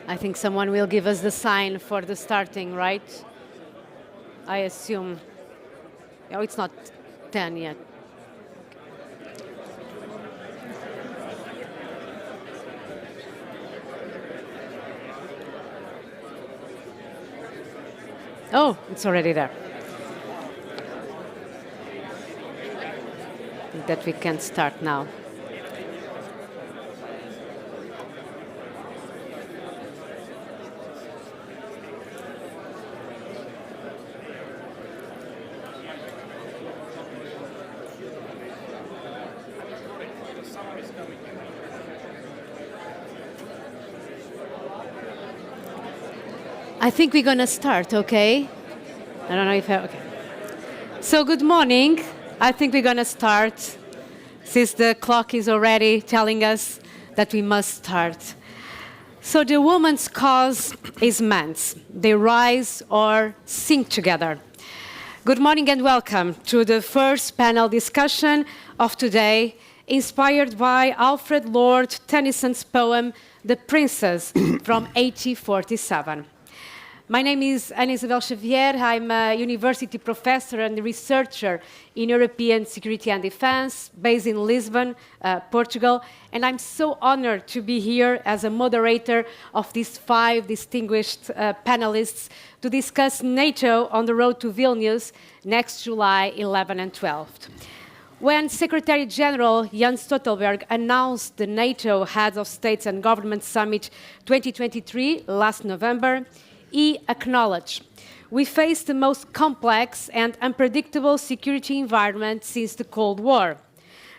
I think someone will give us the sign for the starting, right? I assume. Oh, it's not 10 yet. Oh, it's already there. I think that we can start now. I think we're going to start, okay? I don't know if okay. So good morning. I think we're going to start since the clock is already telling us that we must start. So the woman's cause is man's. They rise or sink together. Good morning and welcome to the first panel discussion of today, inspired by Alfred Lord Tennyson's poem, The Princess, from 1847. My name is Isabel Xavier. I'm a university professor and researcher in European security and defense, based in Lisbon, Portugal. And I'm so honored to be here as a moderator of these 5 distinguished panelists to discuss NATO on the road to Vilnius next July 11 and 12. When Secretary General Jens Stoltenberg announced the NATO Heads of States and Government Summit 2023 last November, he acknowledged, we face the most complex and unpredictable security environment since the Cold War.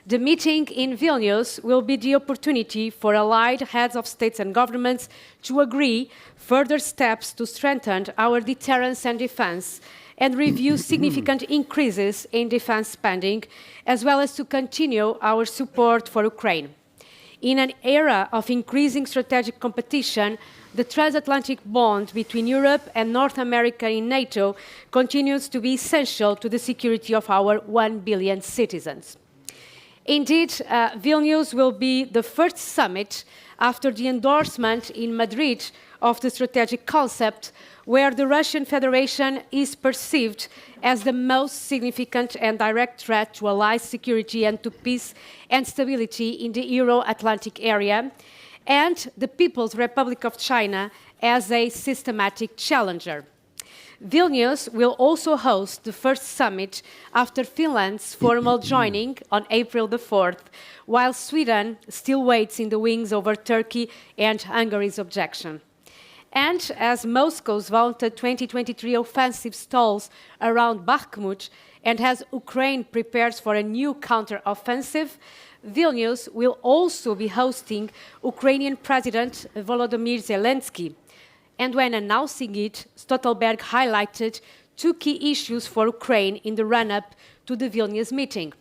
The meeting in Vilnius will be the opportunity for allied heads of states and governments to agree further steps to strengthen our deterrence and defense and review significant increases in defense spending, as well as to continue our support for Ukraine. In an era of increasing strategic competition, the transatlantic bond between Europe and North America in NATO continues to be essential to the security of our 1 billion citizens. Indeed, Vilnius will be the first summit after the endorsement in Madrid of the strategic concept, where the Russian Federation is perceived as the most significant and direct threat to Allied security and to peace and stability in the Euro-Atlantic area, and the People's Republic of China as a systematic challenger. Vilnius will also host the first summit after Finland's formal joining on April the 4th, while Sweden still waits in the wings over Turkey and Hungary's objection. And as Moscow's vaunted 2023 offensive stalls around Bakhmut and as Ukraine prepares for a new counter-offensive, Vilnius will also be hosting Ukrainian President Volodymyr Zelensky. And when announcing it, Stoltenberg highlighted 2 key issues for Ukraine in the run-up to the Vilnius meeting.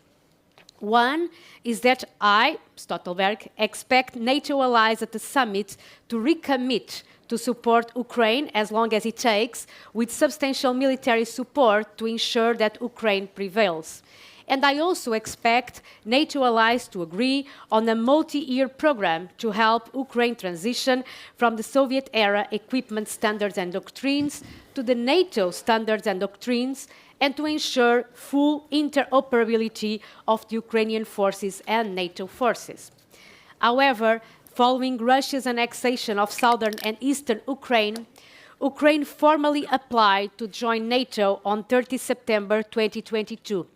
One is that I, Stoltenberg, expect NATO allies at the summit to recommit to support Ukraine as long as it takes, with substantial military support to ensure that Ukraine prevails. And I also expect NATO allies to agree on a multi-year program to help Ukraine transition from the Soviet-era equipment standards and doctrines to the NATO standards and doctrines, and to ensure full interoperability of the Ukrainian forces and NATO forces. However, following Russia's annexation of southern and eastern Ukraine, Ukraine formally applied to join NATO on 30 September 2022.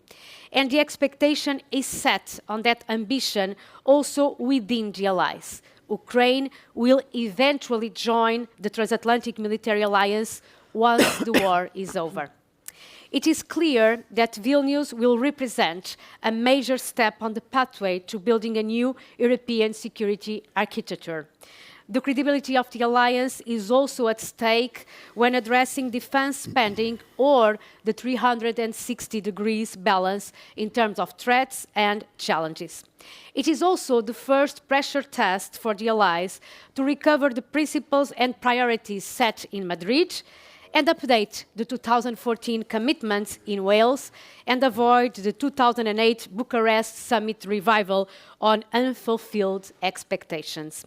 And the expectation is set on that ambition also within the allies. Ukraine will eventually join the transatlantic military alliance once the war is over. It is clear that Vilnius will represent a major step on the pathway to building a new European security architecture. The credibility of the alliance is also at stake when addressing defense spending or the 360 degrees balance in terms of threats and challenges. It is also the first pressure test for the allies to recover the principles and priorities set in Madrid and update the 2014 commitments in Wales and avoid the 2008 Bucharest summit revival on unfulfilled expectations.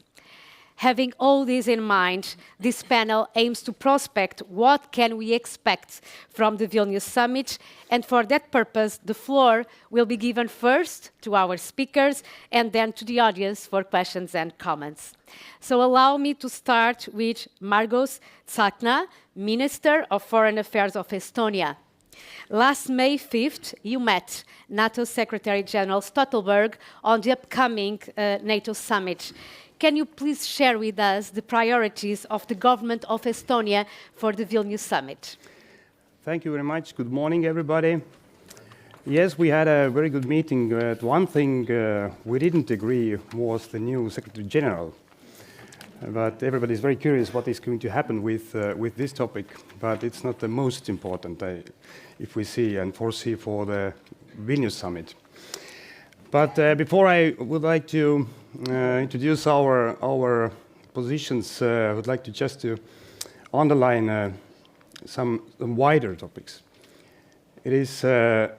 Having all this in mind, this panel aims to prospect what can we expect from the Vilnius summit, and for that purpose, the floor will be given first to our speakers and then to the audience for questions and comments. So allow me to start with Margus Tsahkna, Minister of Foreign Affairs of Estonia. Last May 5th, you met NATO Secretary General Stoltenberg on the upcoming NATO summit. Can you please share with us the priorities of the government of Estonia for the Vilnius summit? Thank you very much. Good morning, everybody. Yes, we had a very good meeting. One thing we didn't agree was the new Secretary General. But everybody is very curious what is going to happen with this topic. But it's not the most important, if we see and foresee for the Vilnius summit. But before I would like to introduce our positions, I would like to just underline some wider topics. It is the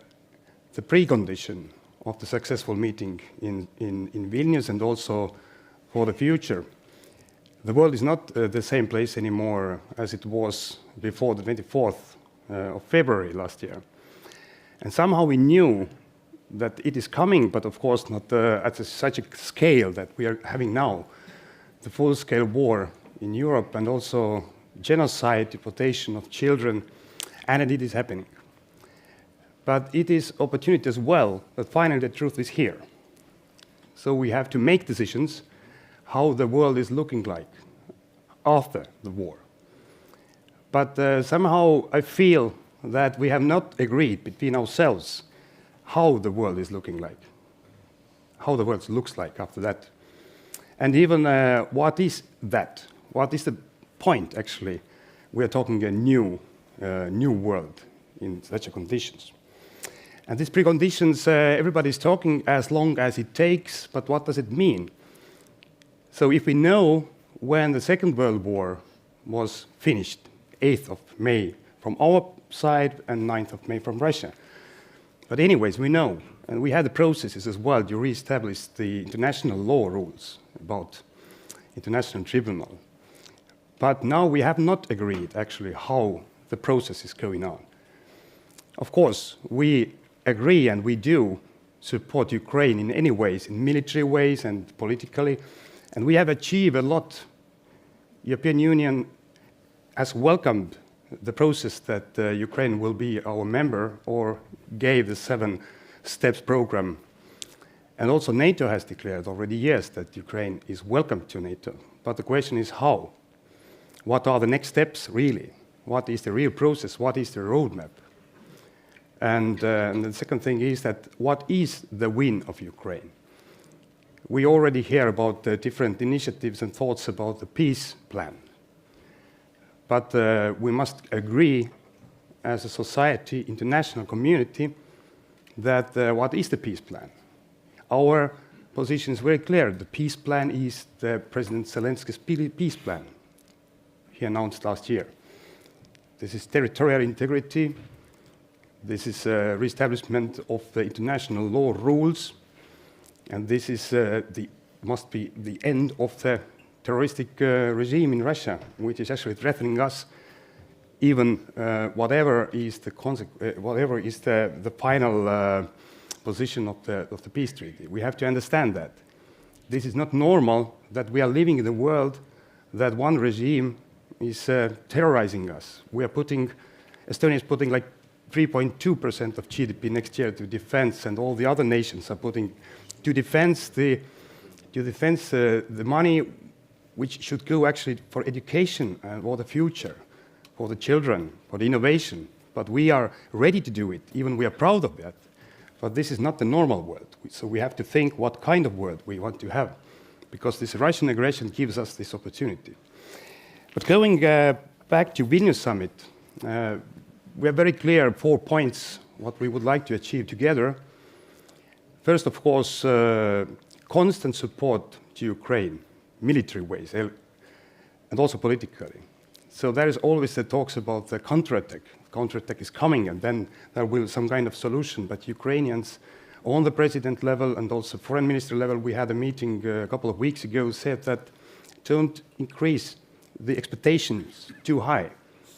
precondition of the successful meeting in Vilnius and also for the future. The world is not the same place anymore as it was before the 24th of February last year. And somehow we knew that it is coming, but of course not at such a scale that we are having now. The full-scale war in Europe and also genocide, deportation of children, and it is happening. But it is opportunity as well that finally the truth is here. So we have to make decisions how the world is looking like after the war. But somehow I feel that we have not agreed between ourselves how the world is looking like, how the world looks like after that. And even what is that? What is the point, actually? We are talking a new world in such conditions. And these preconditions, everybody is talking as long as it takes, but what does it mean? So if we know when the Second World War was finished, 8th of May from our side and 9th of May from Russia. But anyways, we know, and we had the processes as well to re-establish the international law rules about international tribunal. But now we have not agreed actually how the process is going on. Of course, we agree and we do support Ukraine in any ways, in military ways and politically, and we have achieved a lot. European Union has welcomed the process that Ukraine will be our member or gave the 7 steps program. And also NATO has declared already, yes, that Ukraine is welcome to NATO. But the question is how? What are the next steps really? What is the real process? What is the roadmap? And the second thing is that what is the win of Ukraine? We already hear about the different initiatives and thoughts about the peace plan. But we must agree as a society, international community, that what is the peace plan? Our position is very clear. The peace plan is the President Zelensky's peace plan he announced last year. This is territorial integrity. This is re-establishment of the international law rules. And this is must be the end of the terroristic regime in Russia, which is actually threatening us, even whatever is the final position of the peace treaty. We have to understand that this is not normal that we are living in a world that one regime is terrorizing us. Estonia is putting like 3.2% of GDP next year to defense, and all the other nations are putting to defense the money which should go actually for education and for the future, for the children, for the innovation. But we are ready to do it, even we are proud of that. But this is not the normal world. So we have to think what kind of world we want to have, because this Russian aggression gives us this opportunity. But going back to Vilnius summit, we are very clear 4 points what we would like to achieve together. First, of course, constant support to Ukraine, military ways, and also politically. So there is always the talks about the counterattack. Counterattack is coming, and then there will be some kind of solution. But Ukrainians, on the president level and also foreign minister level, we had a meeting a couple of weeks ago, said that don't increase the expectations too high,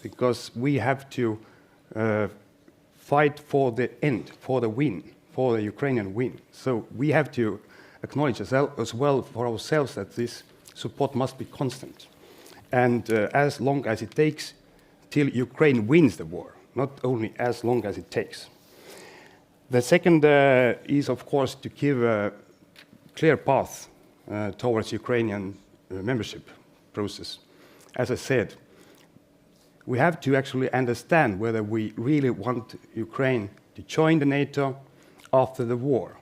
because we have to fight for the end, for the win, for the Ukrainian win. So we have to acknowledge as well for ourselves that this support must be constant. And as long as it takes till Ukraine wins the war, not only as long as it takes. The second is, of course, to give a clear path towards Ukrainian membership process. As I said, we have to actually understand whether we really want Ukraine to join the NATO after the war,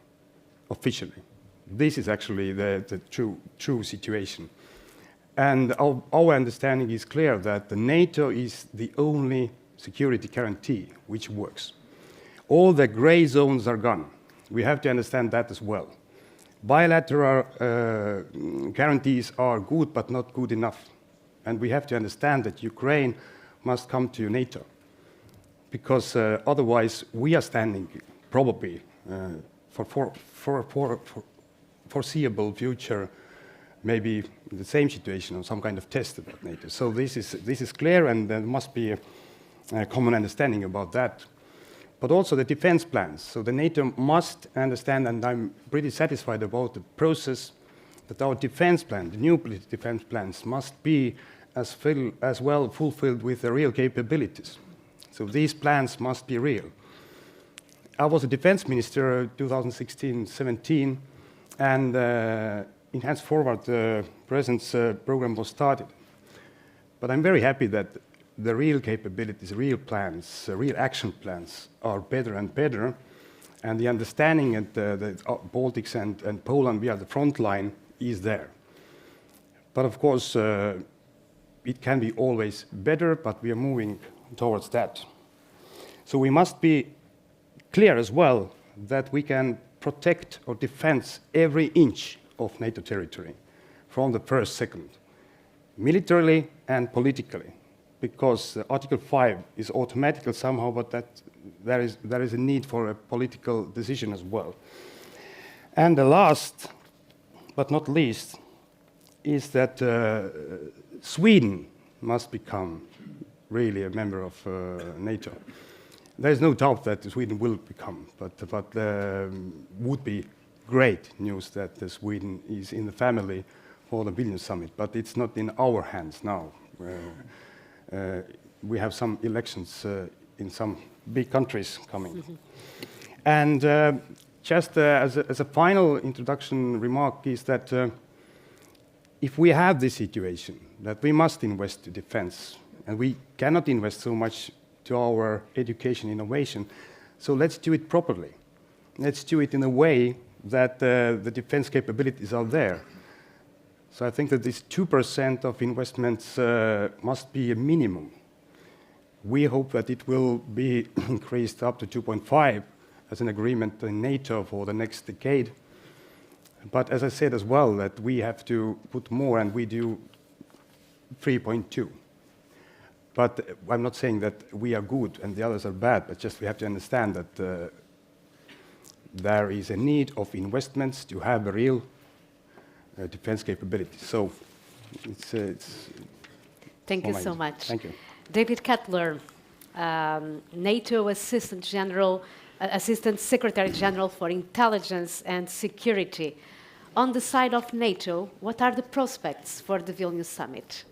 officially. This is actually the true situation. And our understanding is clear that the NATO is the only security guarantee which works. All the gray zones are gone. We have to understand that as well. Bilateral guarantees are good, but not good enough. And we have to understand that Ukraine must come to NATO, because otherwise we are standing probably for foreseeable future, maybe the same situation or some kind of test about NATO. So this is clear, and there must be a common understanding about that. But also the defense plans. So the NATO must understand, and I'm pretty satisfied about the process, that our defense plan, the new defense plans, must be as well fulfilled with the real capabilities. So these plans must be real. I was a defense minister 2016-17, and Enhanced Forward Presence program was started. But I'm very happy that the real capabilities, real plans, real action plans are better and better, and the understanding that the Baltics and Poland, we are the front line, is there. But of course, it can be always better, but we are moving towards that. So we must be clear as well that we can protect or defend every inch of NATO territory from the first second, militarily and politically, because Article 5 is automatic somehow, but that there is a need for a political decision as well. And the last, but not least, is that Sweden must become really a member of NATO. There is no doubt that Sweden will become, but would be great news that Sweden is in the family for the Vilnius summit, but it's not in our hands now. We have some elections in some big countries coming. Mm-hmm. And just as a final introduction remark is that if we have this situation, that we must invest to defense, and we cannot invest so much to our education innovation, so let's do it properly. Let's do it in a way that the defense capabilities are there. So I think that this 2% of investments must be a minimum. We hope that it will be increased up to 2.5 as an agreement in NATO for the next decade. But as I said as well, that we have to put more, and we do 3.2. But I'm not saying that we are good and the others are bad, but just we have to understand that there is a need of investments to have a real defense capability. So it's Thank you so much. Thank you. David Kettler, NATO Assistant Secretary General for Intelligence and Security. On the side of NATO, what are the prospects for the Vilnius summit?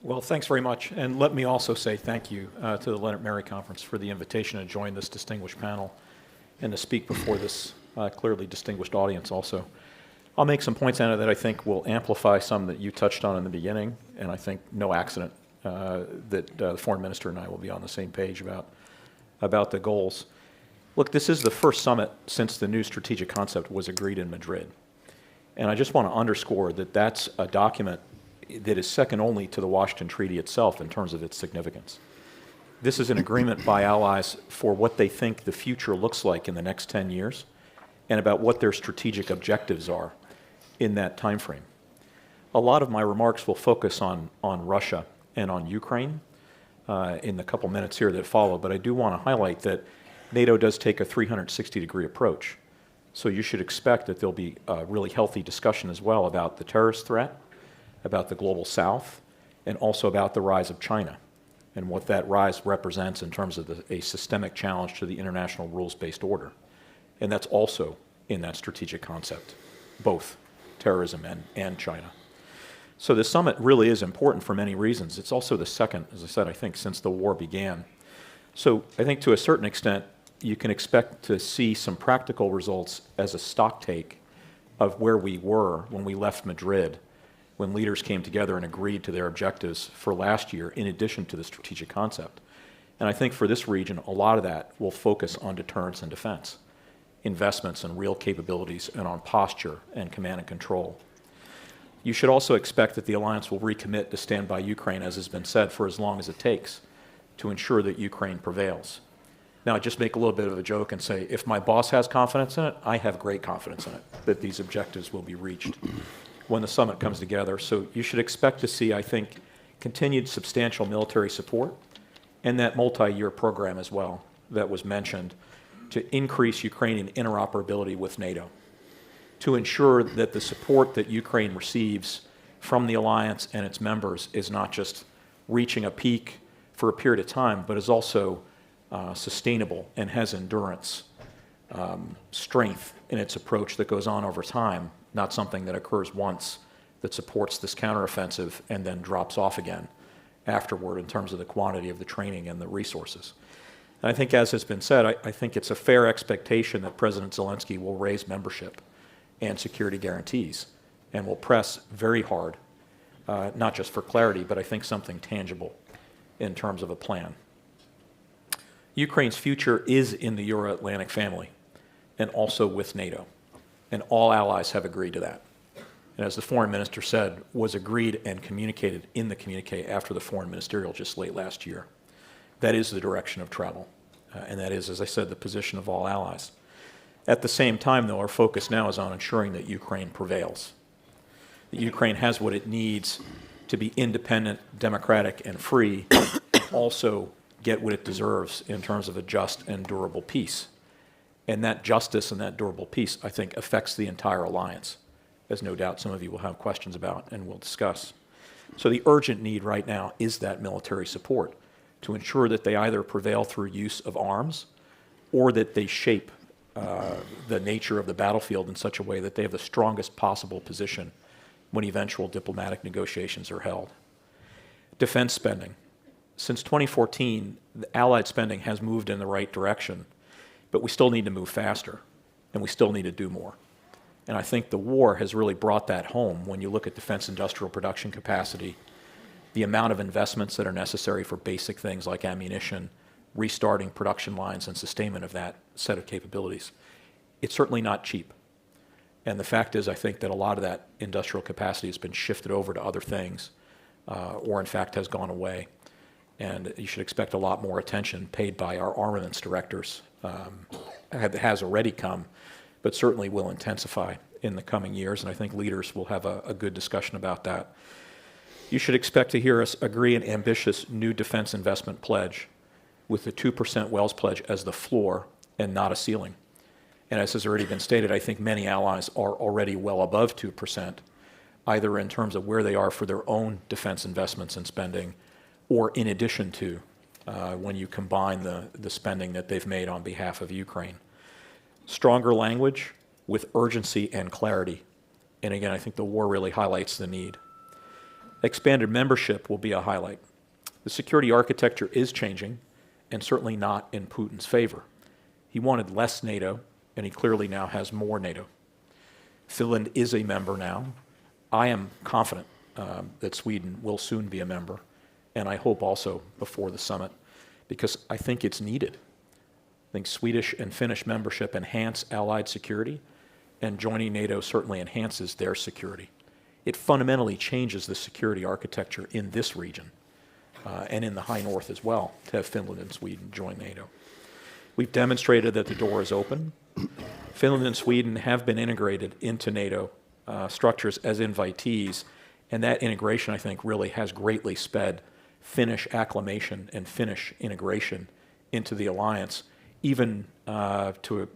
Well, thanks very much. And let me also say thank you to the Leonard Mary Conference for the invitation to join this distinguished panel and to speak before this clearly distinguished audience also. I'll make some points, Anna, that I think will amplify some that you touched on in the beginning, and I think no accident that the foreign minister and I will be on the same page about the goals. Look, this is the first summit since the new strategic concept was agreed in Madrid. And I just want to underscore that that's a document that is second only to the Washington Treaty itself in terms of its significance. This is an agreement by allies for what they think the future looks like in the next 10 years and about what their strategic objectives are in that time frame. A lot of my remarks will focus on Russia and on Ukraine in the couple minutes here that follow, but I do want to highlight that NATO does take a 360-degree approach. So you should expect that there'll be a really healthy discussion as well about the terrorist threat, about the global south, and also about the rise of China and what that rise represents in terms of a systemic challenge to the international rules-based order. And that's also in that strategic concept, both terrorism and China. So the summit really is important for many reasons. It's also the second, as I said, I think, since the war began. So I think to a certain extent, you can expect to see some practical results as a stock take of where we were when we left Madrid, when leaders came together and agreed to their objectives for last year, in addition to the strategic concept. And I think for this region, a lot of that will focus on deterrence and defense, investments in real capabilities, and on posture and command and control. You should also expect that the alliance will recommit to stand by Ukraine, as has been said, for as long as it takes to ensure that Ukraine prevails. Now, I just make a little bit of a joke and say, if my boss has confidence in it, I have great confidence in it, that these objectives will be reached when the summit comes together. So you should expect to see, I think, continued substantial military support and that multi-year program as well that was mentioned to increase Ukrainian interoperability with NATO, to ensure that the support that Ukraine receives from the alliance and its members is not just reaching a peak for a period of time, but is also sustainable and has endurance, strength in its approach that goes on over time, not something that occurs once that supports this counteroffensive and then drops off again afterward in terms of the quantity of the training and the resources. And I think, as has been said, I think it's a fair expectation that President Zelensky will raise membership and security guarantees and will press very hard, not just for clarity, but I think something tangible in terms of a plan. Ukraine's future is in the Euro-Atlantic family and also with NATO, and all allies have agreed to that. And as the foreign minister said, was agreed and communicated in the communique after the foreign ministerial just late last year. That is the direction of travel, and that is, as I said, the position of all allies. At the same time, though, our focus now is on ensuring that Ukraine prevails, that Ukraine has what it needs to be independent, democratic, and free, also get what it deserves in terms of a just and durable peace. And that justice and that durable peace, I think, affects the entire alliance, as no doubt some of you will have questions about and will discuss. So the urgent need right now is that military support to ensure that they either prevail through use of arms or that they shape the nature of the battlefield in such a way that they have the strongest possible position when eventual diplomatic negotiations are held. Defense spending. Since 2014, the Allied spending has moved in the right direction, but we still need to move faster, and we still need to do more. And I think the war has really brought that home when you look at defense industrial production capacity, the amount of investments that are necessary for basic things like ammunition, restarting production lines, and sustainment of that set of capabilities. It's certainly not cheap. And the fact is, I think that a lot of that industrial capacity has been shifted over to other things, or in fact has gone away. And you should expect a lot more attention paid by our armaments directors. Has already come, but certainly will intensify in the coming years, and I think leaders will have a good discussion about that. You should expect to hear us agree an ambitious new defense investment pledge with the 2% Wells pledge as the floor and not a ceiling. And as has already been stated, I think many allies are already well above 2%, either in terms of where they are for their own defense investments and spending, or in addition to when you combine the spending that they've made on behalf of Ukraine. Stronger language with urgency and clarity. And again, I think the war really highlights the need. Expanded membership will be a highlight. The security architecture is changing, and certainly not in Putin's favor. He wanted less NATO, and he clearly now has more NATO. Finland is a member now. I am confident that Sweden will soon be a member, and I hope also before the summit, because I think it's needed. I think Swedish and Finnish membership enhance Allied security, and joining NATO certainly enhances their security. It fundamentally changes the security architecture in this region, and in the High North as well, to have Finland and Sweden join NATO. We've demonstrated that the door is open. Finland and Sweden have been integrated into NATO structures as invitees, and that integration, I think, really has greatly sped Finnish acclimation and Finnish integration into the alliance, even to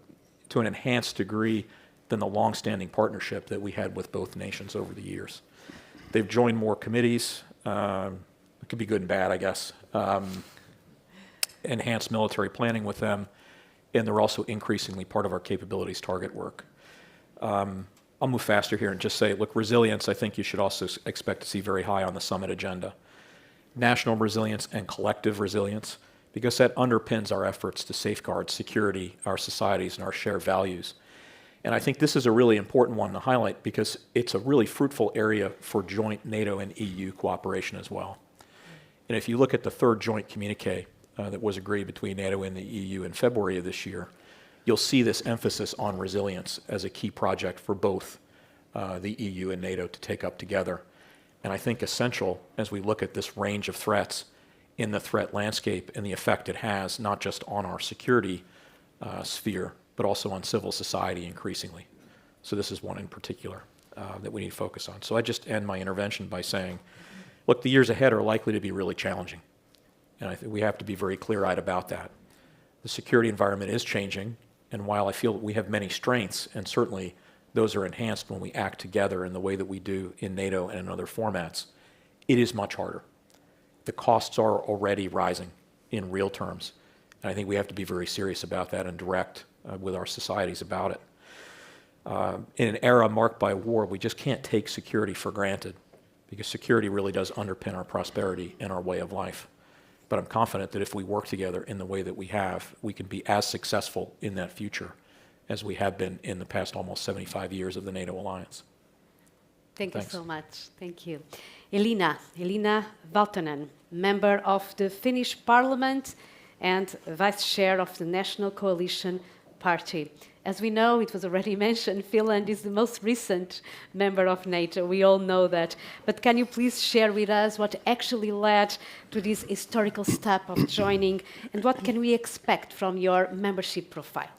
an enhanced degree than the long-standing partnership that we had with both nations over the years. They've joined more committees. It could be good and bad, I guess. Enhanced military planning with them, and they're also increasingly part of our capabilities target work. I'll move faster here and just say, look, resilience, I think you should also expect to see very high on the summit agenda. National resilience and collective resilience, because that underpins our efforts to safeguard security, our societies, and our shared values. And I think this is a really important one to highlight because it's a really fruitful area for joint NATO and EU cooperation as well. And if you look at the third joint communique that was agreed between NATO and the EU in February of this year, you'll see this emphasis on resilience as a key project for both the EU and NATO to take up together. And I think essential as we look at this range of threats in the threat landscape and the effect it has not just on our security sphere, but also on civil society increasingly. So this is one in particular that we need to focus on. So I just end my intervention by saying, look, the years ahead are likely to be really challenging. And I think we have to be very clear-eyed about that. The security environment is changing, and while I feel that we have many strengths, and certainly those are enhanced when we act together in the way that we do in NATO and in other formats, it is much harder. The costs are already rising in real terms, and I think we have to be very serious about that and direct with our societies about it. In an era marked by war, we just can't take security for granted, because security really does underpin our prosperity and our way of life. But I'm confident that if we work together in the way that we have, we can be as successful in that future as we have been in the past almost 75 years of the NATO alliance. Thanks. Thanks. You so much. Thank you. Elina Valtonen, member of the Finnish Parliament and Vice Chair of the National Coalition Party. As we know, it was already mentioned, Finland is the most recent member of NATO. We all know that. But can you please share with us what actually led to this historical step of joining, and what can we expect from your membership profile?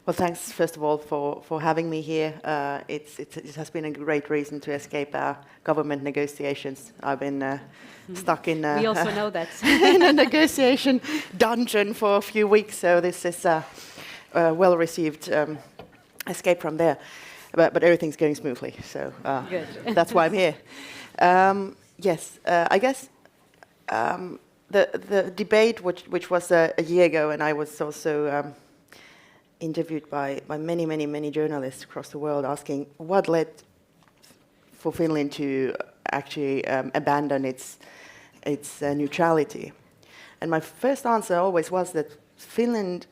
Well, thanks, first of all, for having me here. It has been a great reason to escape our government negotiations. I've been stuck in we also know that. in a negotiation dungeon for a few weeks, so this is a well-received escape from there. But everything's going smoothly, so Good. that's why I'm here. Yes, I guess the debate, which was a year ago, and I was also interviewed by many journalists across the world asking what led for Finland to actually abandon its neutrality. And my first answer always was that Finland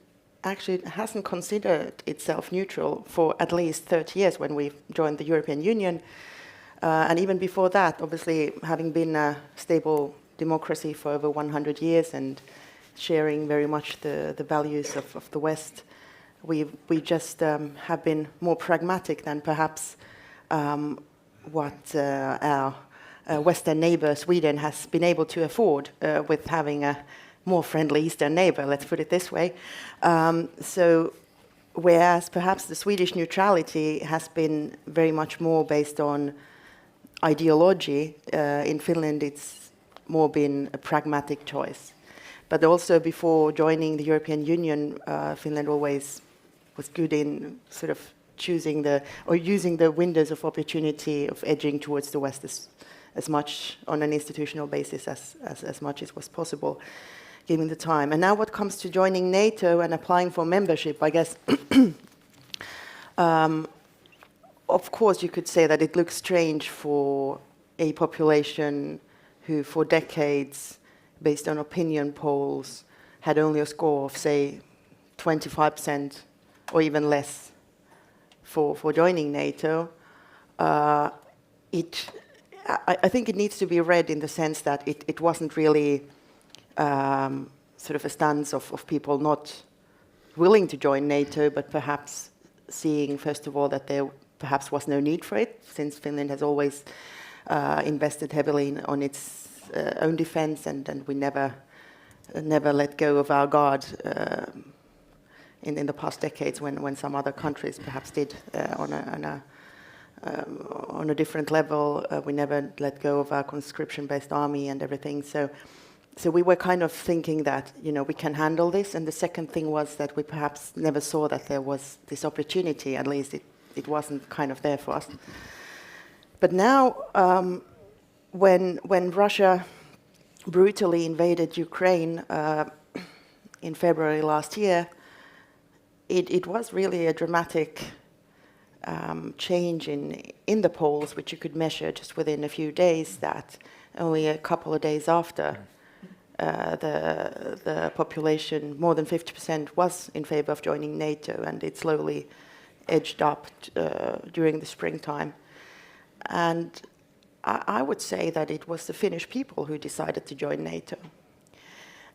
actually hasn't considered itself neutral for at least 30 years when we joined the European Union. And even before that, obviously, having been a stable democracy for over 100 years and sharing very much the values of the West, we just have been more pragmatic than perhaps what our Western neighbor Sweden has been able to afford with having a more friendly Eastern neighbor, let's put it this way. So whereas perhaps the Swedish neutrality has been very much more based on ideology, in Finland it's more been a pragmatic choice. But also before joining the European Union, Finland always was good in sort of choosing using the windows of opportunity of edging towards the West as much on an institutional basis as much as was possible, given the time. And now what comes to joining NATO and applying for membership, I guess, of course you could say that it looks strange for a population who for decades, based on opinion polls, had only a score of, say, 25% or even less for joining NATO. I think it needs to be read in the sense that it wasn't really sort of a stance of people not willing to join NATO, but perhaps seeing, first of all, that there perhaps was no need for it, since Finland has always invested heavily on its own defense, and we never let go of our guard in the past decades when some other countries perhaps did on a different level. We never let go of our conscription-based army and everything. So we were kind of thinking that, we can handle this. And the second thing was that we perhaps never saw that there was this opportunity. At least it wasn't kind of there for us. But now, when Russia brutally invaded Ukraine in February last year, it was really a dramatic change in the polls, which you could measure just within a few days, that only a couple of days after the population, more than 50%, was in favor of joining NATO, and it slowly edged up during the springtime. And I would say that it was the Finnish people who decided to join NATO.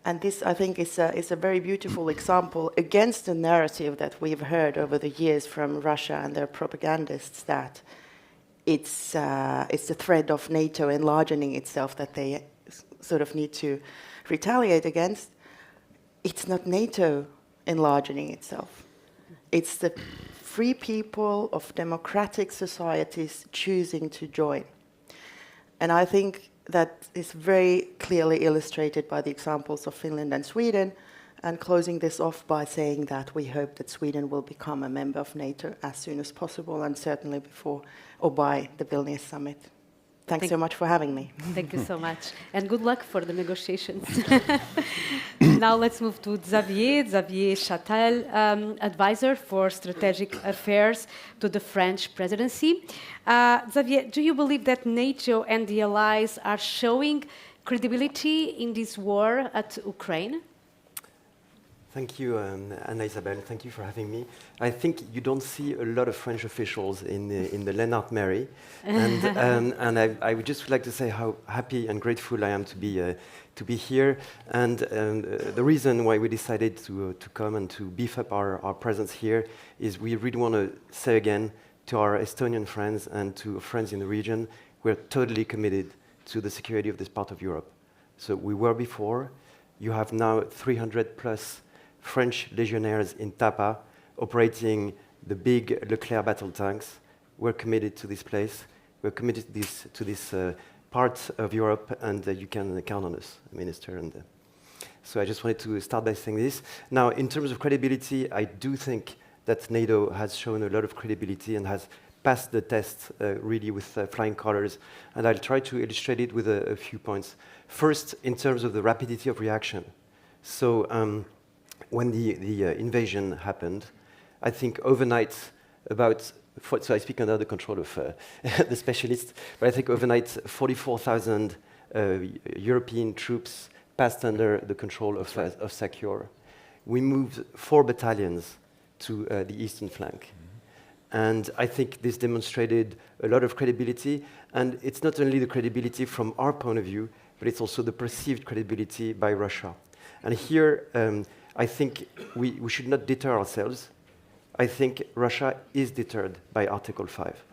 And this, I think, is a very beautiful example against the narrative that we've heard over the years from Russia and their propagandists, that it's the threat of NATO enlarging itself that they sort of need to retaliate against. It's not NATO enlarging itself. It's the free people of democratic societies choosing to join. And I think that is very clearly illustrated by the examples of Finland and Sweden, and closing this off by saying that we hope that Sweden will become a member of NATO as soon as possible, and certainly before or by the Vilnius summit. Thanks so much for having me. Thank you so much. And good luck for the negotiations. Now let's move to Xavier Chatel, advisor for strategic affairs to the French presidency. Xavier, do you believe that NATO and the allies are showing credibility in this war at Ukraine? Thank you, Anna Isabel. Thank you for having me. I think you don't see a lot of French officials in the Lennart Mary, and I would just like to say how happy and grateful I am to be here. And the reason why we decided to come and to beef up our presence here is we really want to say again to our Estonian friends and to friends in the region, we're totally committed to the security of this part of Europe. So we were before. You have now 300 plus French legionnaires in Tapa operating the big Leclerc battle tanks. We're committed to this place. We're committed to this part of Europe, and you can count on us, Minister. And so I just wanted to start by saying this. Now, in terms of credibility, I do think that NATO has shown a lot of credibility and has passed the test really with flying colors. And I'll try to illustrate it with a few points. First, in terms of the rapidity of reaction. So when the invasion happened, I think overnight so I speak under the control of the specialists, but I think overnight 44,000 European troops passed under the control of Tsahkna. We moved 4 battalions to the eastern flank. And I think this demonstrated a lot of credibility, and it's not only the credibility from our point of view, but it's also the perceived credibility by Russia. And here, I think we should not deter ourselves. I think Russia is deterred by Article 5.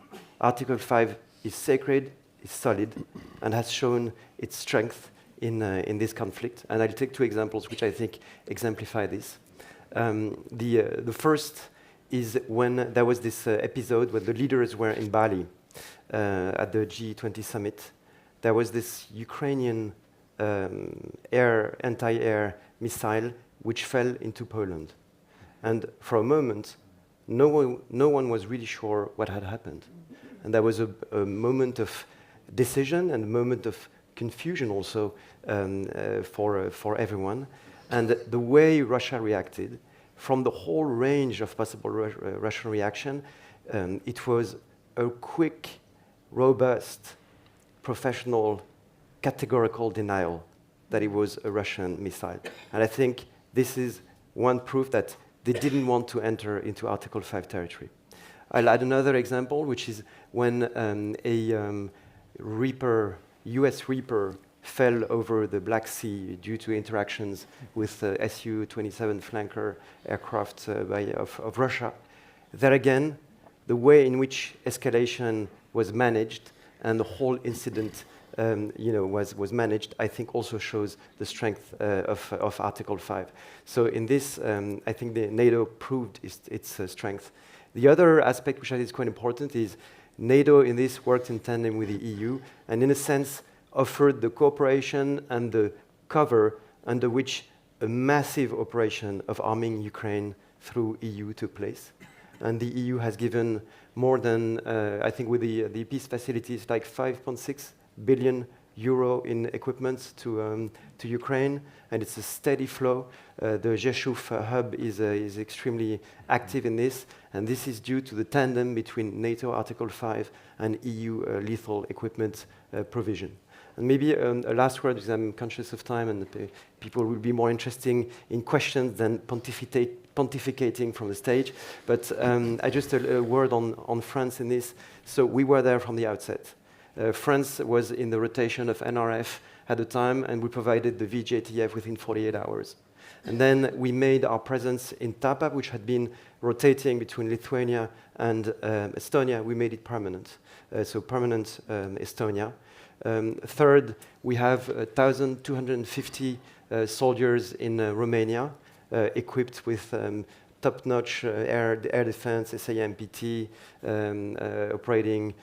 Article 5 is sacred, is solid, and has shown its strength in this conflict. And I'll take 2 examples which I think exemplify this. The first is when there was this episode when the leaders were in Bali at the G20 summit. There was this Ukrainian anti-air missile which fell into Poland. And for a moment, no one was really sure what had happened. And there was a moment of decision and a moment of confusion also for everyone. And the way Russia reacted, from the whole range of possible Russian reaction, it was a quick, robust, professional, categorical denial that it was a Russian missile. And I think this is one proof that they didn't want to enter into Article 5 territory. I'll add another example, which is when a Reaper, US Reaper, fell over the Black Sea due to interactions with Su-27 flanker aircraft of Russia. There again, the way in which escalation was managed and the whole incident was managed, I think also shows the strength of Article 5. So in this, I think the NATO proved its strength. The other aspect which I think is quite important is NATO in this worked in tandem with the EU, and in a sense offered the cooperation and the cover under which a massive operation of arming Ukraine through EU took place. and the EU has given more than, I think with the peace facilities, like 5.6 billion euro in equipment to Ukraine, and it's a steady flow. The Rzeszów hub is extremely active in this, and this is due to the tandem between NATO Article 5 and EU lethal equipment provision. And maybe a last word, because I'm conscious of time, and people will be more interested in questions than pontificating from the stage. But I just a word on France in this. So we were there from the outset. France was in the rotation of NRF at the time, and we provided the VJTF within 48 hours. And then we made our presence in Tapa, which had been rotating between Lithuania and Estonia. We made it permanent, so permanent Estonia. Third, we have 1,250 soldiers in Romania, equipped with top-notch air defense, SAMPT, operating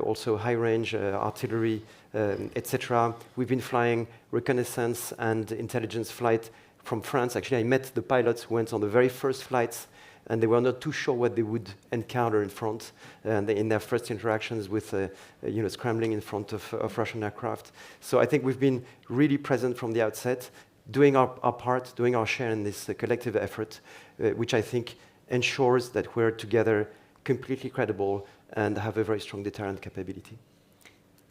also high-range artillery, etc. We've been flying reconnaissance and intelligence flight from France. Actually, I met the pilots who went on the very first flights, and they were not too sure what they would encounter in front in their first interactions with scrambling in front of Russian aircraft. So I think we've been really present from the outset, doing our part, doing our share in this collective effort, which I think ensures that we're together completely credible and have a very strong deterrent capability.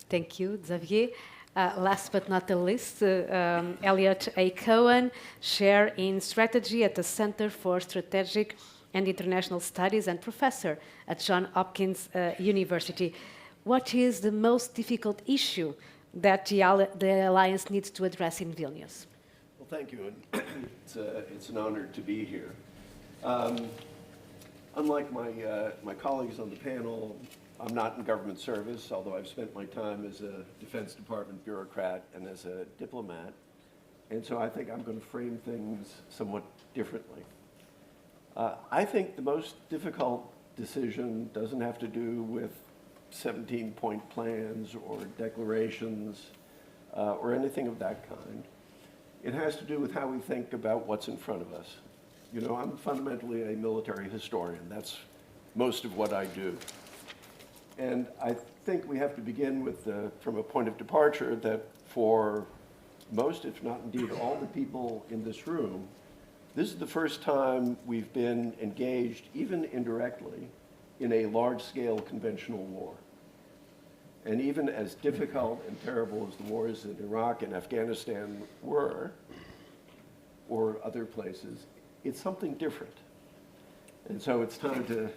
Thank you, Xavier. Last but not the least, Eliot A. Cohen, Chair in Strategy at the Center for Strategic and International Studies and Professor at Johns Hopkins University. What is the most difficult issue that the Alliance needs to address in Vilnius? Well, thank you. And it's an honor to be here. Unlike my colleagues on the panel, I'm not in government service, although I've spent my time as a Defense Department bureaucrat and as a diplomat. And so I think I'm going to frame things somewhat differently. I think the most difficult decision doesn't have to do with 17-point plans or declarations or anything of that kind. It has to do with how we think about what's in front of us. You know, I'm fundamentally a military historian. That's most of what I do. And I think we have to begin with from a point of departure that for most, if not indeed all the people in this room, this is the first time we've been engaged, even indirectly, in a large-scale conventional war. And even as difficult and terrible as the wars in Iraq and Afghanistan were, or other places, it's something different. And so it's time to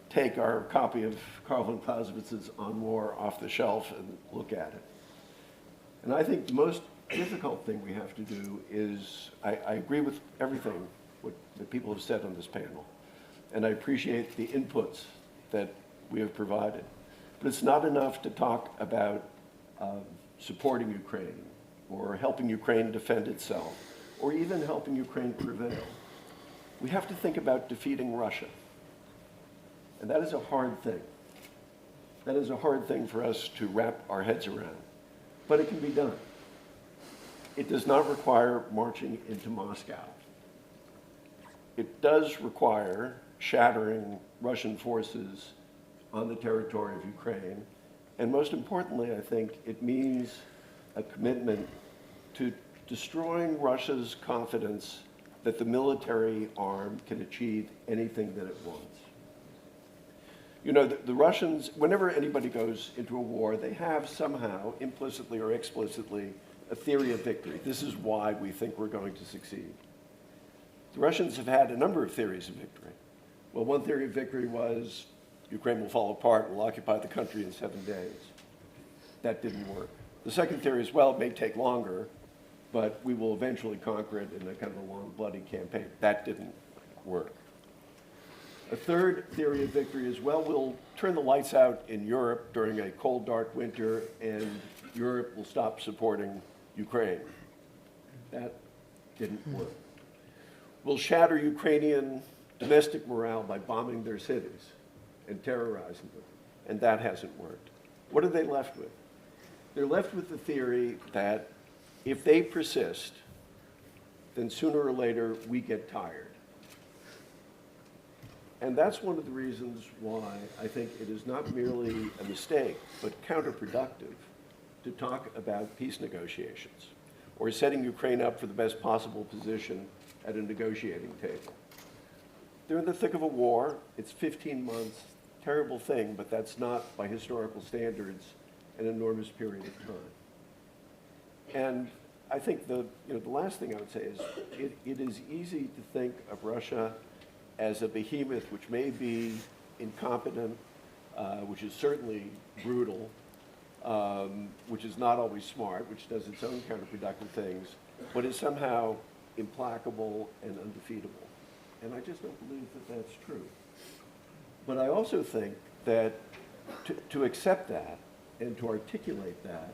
take our copy of Karl von Clausewitz's On War off the shelf and look at it. And I think the most difficult thing we have to do is, I agree with everything that people have said on this panel, and I appreciate the inputs that we have provided. But it's not enough to talk about supporting Ukraine or helping Ukraine defend itself or even helping Ukraine prevail. We have to think about defeating Russia. And that is a hard thing. That is a hard thing for us to wrap our heads around. But it can be done. It does not require marching into Moscow. It does require shattering Russian forces on the territory of Ukraine. And most importantly, I think it means a commitment to destroying Russia's confidence that the military arm can achieve anything that it wants. You know, the Russians, whenever anybody goes into a war, they have somehow, implicitly or explicitly, a theory of victory. This is why we think we're going to succeed. The Russians have had a number of theories of victory. Well, one theory of victory was Ukraine will fall apart, we'll occupy the country in 7 days. That didn't work. The second theory is, well, it may take longer, but we will eventually conquer it in a kind of a long, bloody campaign. That didn't work. A third theory of victory is, well, we'll turn the lights out in Europe during a cold, dark winter, and Europe will stop supporting Ukraine. That didn't work. We'll shatter Ukrainian domestic morale by bombing their cities and terrorizing them, and that hasn't worked. What are they left with? They're left with the theory that if they persist, then sooner or later we get tired. And that's one of the reasons why I think it is not merely a mistake, but counterproductive to talk about peace negotiations or setting Ukraine up for the best possible position at a negotiating table. They're in the thick of a war. It's 15 months, terrible thing, but that's not, by historical standards, an enormous period of time. And I think the last thing I would say is it is easy to think of Russia as a behemoth which may be incompetent, which is certainly brutal, which is not always smart, which does its own counterproductive things, but is somehow implacable and undefeatable. And I just don't believe that that's true. But I also think that to accept that and to articulate that,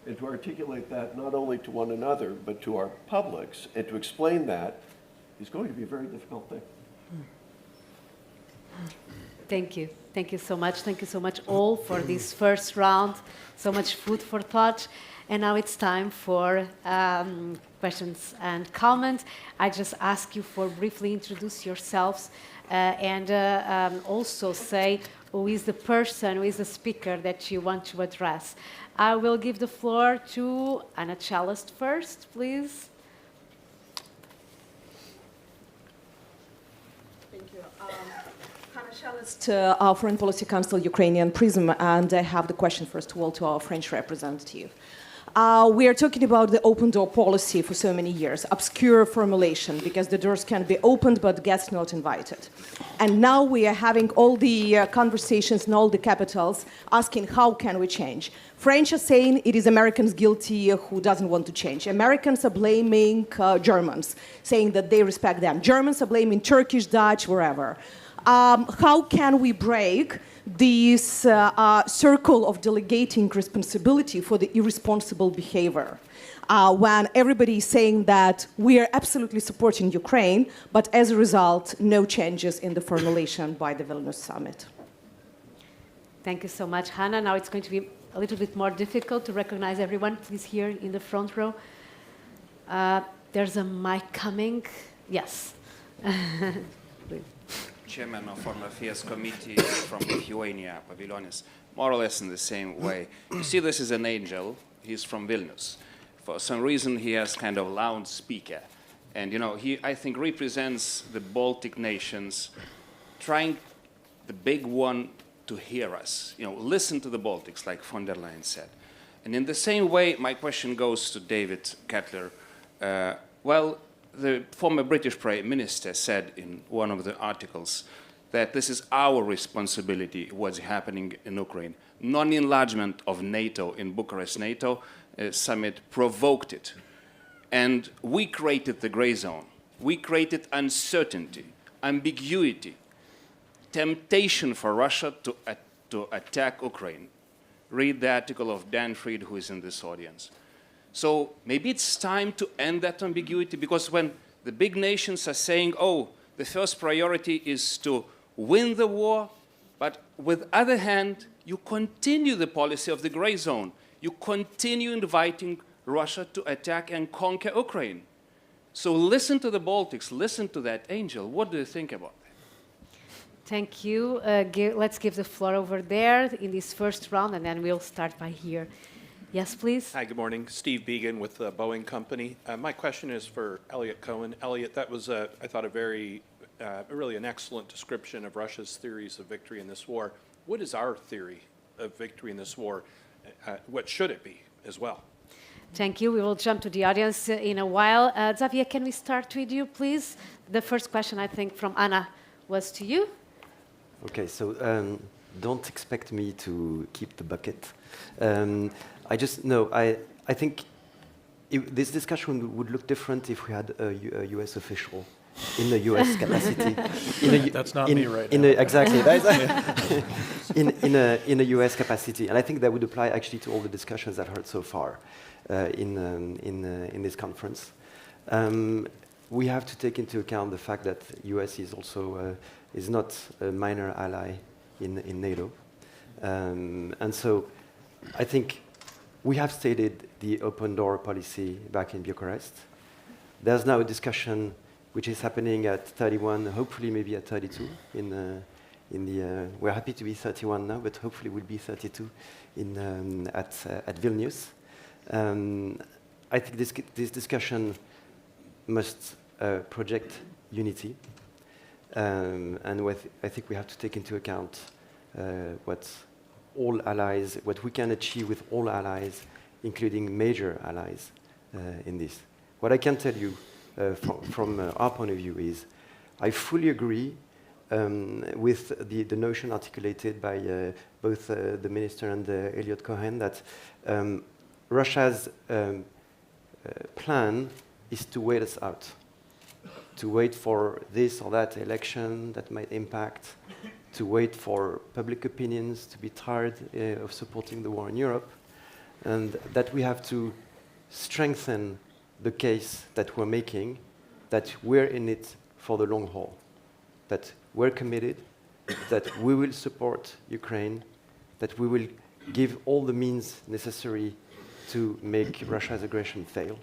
and to articulate that not only to one another, but to our publics, and to explain that is going to be a very difficult thing. Thank you. Thank you so much. Thank you so much all for this first round. So much food for thought. And now it's time for questions and comments. I just ask you for briefly introduce yourselves and also say who is the person, who is the speaker that you want to address. I will give the floor to Anna Cellist first, please. Thank you. Hannah Cellist, Foreign Policy Council, Ukrainian Prism, and I have the question first of all to our French representative. We are talking about the open door policy for so many years, obscure formulation, because the doors can be opened but guests not invited. And now we are having all the conversations in all the capitals asking how can we change. French are saying it is Americans guilty who doesn't want to change. Americans are blaming Germans, saying that they respect them. Germans are blaming Turkish, Dutch, wherever. How can we break this circle of delegating responsibility for the irresponsible behavior when everybody is saying that we are absolutely supporting Ukraine, but as a result, no changes in the formulation by the Vilnius summit? Thank you so much, Hannah. Now it's going to be a little bit more difficult to recognize everyone. Please here in the front row. There's a mic coming. Yes. Chairman of Foreign Affairs Committee from Lithuania, Vilnius, more or less in the same way. You see, this is an angel. He's from Vilnius. For some reason, he has kind of loudspeaker. And, he, I think, represents the Baltic nations, trying the big one to hear us. Listen to the Baltics, like von der Leyen said. And in the same way, my question goes to David Chatel. The former British Prime Minister said in one of the articles that this is our responsibility, what's happening in Ukraine. Non-enlargement of NATO in Bucharest NATO summit provoked it. And we created the gray zone. We created uncertainty, ambiguity, temptation for Russia to attack Ukraine. Read the article of Dan Fried, who is in this audience. So maybe it's time to end that ambiguity, because when the big nations are saying, oh, the first priority is to win the war, but with other hand, you continue the policy of the gray zone. You continue inviting Russia to attack and conquer Ukraine. So listen to the Baltics, listen to that angel. What do you think about that? Thank you. Let's give the floor over there in this first round, and then we'll start by here. Yes, please. Hi, good morning. Steve Began with the Boeing Company. My question is for Eliot Cohen. Eliot, that was, I thought, really an excellent description of Russia's theories of victory in this war. What is our theory of victory in this war? What should it be as well? Thank you. We will jump to the audience in a while. Xavier, can we start with you, please? The first question, I think, from Anna was to you. Okay, so don't expect me to keep the bucket. I think this discussion would look different if we had a U.S. official in the U.S. capacity. That's not me right now. Exactly. in a U.S. capacity. And I think that would apply actually to all the discussions I've heard so far in this conference. We have to take into account the fact that U.S. is also is not a minor ally in NATO. And so I think we have stated the open door policy back in Bucharest. There's now a discussion which is happening at 31, hopefully maybe at 32 we're happy to be 31 now, but hopefully we'll be 32 at Vilnius. I think this discussion must project unity, and I think we have to take into account what we can achieve with all allies, including major allies in this. What I can tell you from our point of view is I fully agree with the notion articulated by both the minister and Eliot Cohen that Russia's plan is to wait us out, to wait for this or that election that might impact, to wait for public opinions to be tired of supporting the war in Europe, and that we have to strengthen the case that we're making, that we're in it for the long haul, that we're committed, that we will support Ukraine, that we will give all the means necessary to make Russia's aggression fail,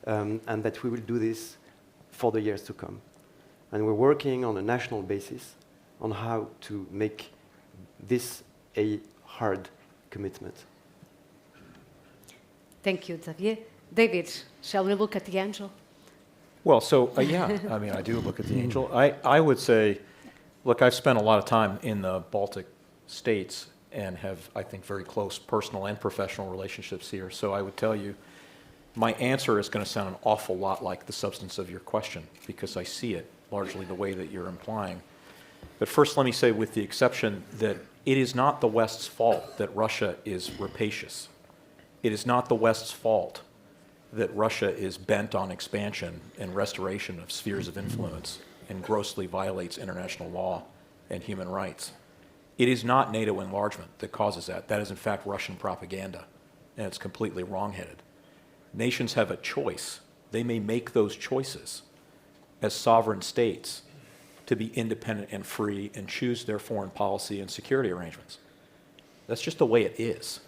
and that we will do this for the years to come. And we're working on a national basis on how to make this a hard commitment. Thank you, Xavier. David, shall we look at the angel? Well, so yeah, I mean, I do look at the angel. I would say, look, I've spent a lot of time in the Baltic states and have, I think, very close personal and professional relationships here. So I would tell you, my answer is going to sound an awful lot like the substance of your question, because I see it largely the way that you're implying. But first, let me say, with the exception that it is not the West's fault that Russia is rapacious. It is not the West's fault that Russia is bent on expansion and restoration of spheres of influence and grossly violates international law and human rights. It is not NATO enlargement that causes that. That is, in fact, Russian propaganda, and it's completely wrong-headed. Nations have a choice. They may make those choices as sovereign states to be independent and free and choose their foreign policy and security arrangements. That's just the way it is.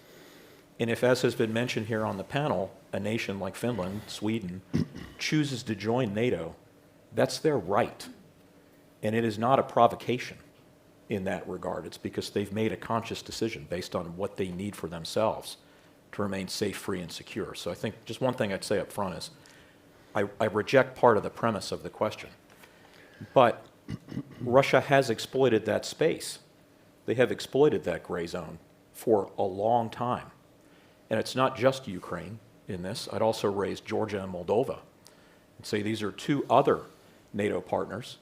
And if, as has been mentioned here on the panel, a nation like Finland, Sweden, chooses to join NATO, that's their right. And it is not a provocation in that regard. It's because they've made a conscious decision based on what they need for themselves to remain safe, free, and secure. So I think just one thing I'd say up front is I reject part of the premise of the question. But Russia has exploited that space. They have exploited that gray zone for a long time. And it's not just Ukraine in this. I'd also raise Georgia and Moldova and say these are two other NATO partners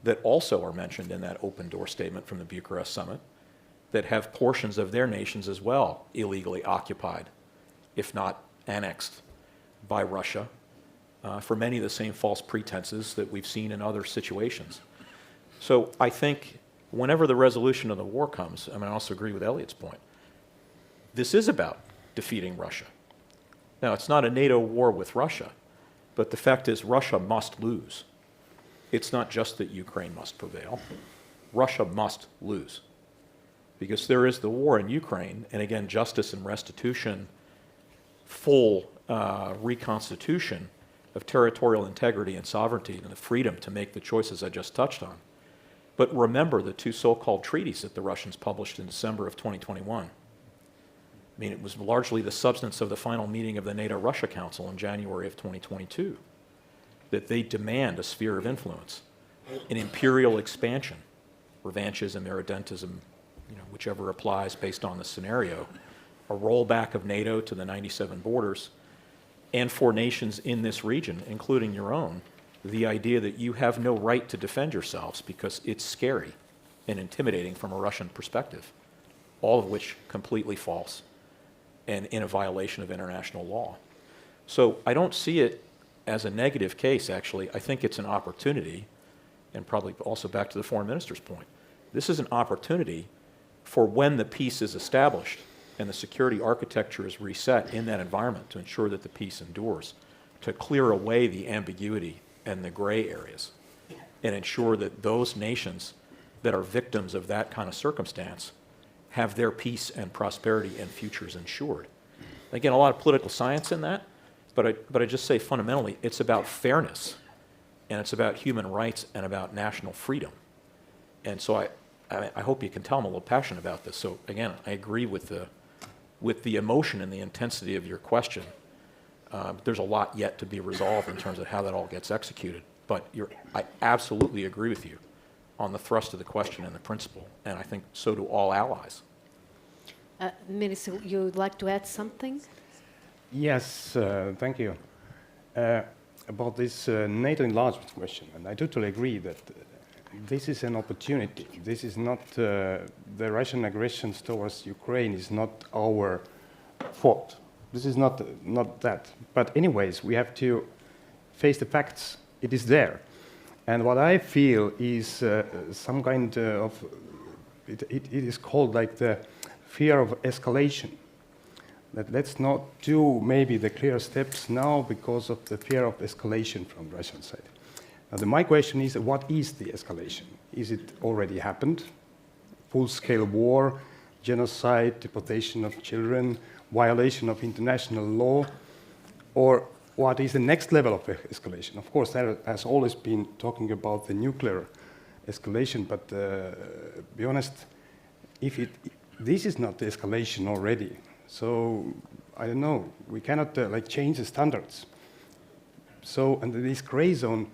that also are mentioned in that open door statement from the Bucharest summit that have portions of their nations as well illegally occupied, if not annexed, by Russia for many of the same false pretenses that we've seen in other situations. So I think whenever the resolution of the war comes, I mean, I also agree with Eliot's point, this is about defeating Russia. Now, it's not a NATO war with Russia, but the fact is Russia must lose. It's not just that Ukraine must prevail. Russia must lose. Because there is the war in Ukraine, and again, justice and restitution, full reconstitution of territorial integrity and sovereignty and the freedom to make the choices I just touched on. But remember the two so-called treaties that the Russians published in December of 2021. I mean, it was largely the substance of the final meeting of the NATO-Russia Council in January of 2022, that they demand a sphere of influence, an imperial expansion, revanchism, irredentism, whichever applies based on the scenario, a rollback of NATO to the 97 borders, and for nations in this region, including your own, the idea that you have no right to defend yourselves because it's scary and intimidating from a Russian perspective, all of which completely false and in a violation of international law. So I don't see it as a negative case, actually. I think it's an opportunity, and probably also back to the foreign minister's point. This is an opportunity for when the peace is established and the security architecture is reset in that environment to ensure that the peace endures, to clear away the ambiguity and the gray areas and ensure that those nations that are victims of that kind of circumstance have their peace and prosperity and futures ensured. Again, a lot of political science in that, but I just say fundamentally it's about fairness. and it's about human rights and about national freedom. And so I hope you can tell I'm a little passionate about this. So again, I agree with the emotion and the intensity of your question. There's a lot yet to be resolved in terms of how that all gets executed. But I absolutely agree with you on the thrust of the question and the principle, and I think so do all allies. Minister, you would like to add something? Yes, thank you. About this NATO enlargement question, and I totally agree that this is an opportunity. This is not the Russian aggressions towards Ukraine is not our fault. This is not that. But anyways, we have to face the facts. It is there. And what I feel is some kind of, it is called like the fear of escalation. That let's not do maybe the clear steps now because of the fear of escalation from Russian side. Now, my question is, what is the escalation? Is it already happened? Full-scale war, genocide, deportation of children, violation of international law, or what is the next level of escalation? Of course, there has always been talking about the nuclear escalation, but be honest, this is not the escalation already. So I don't know. We cannot like change the standards. So and this gray zone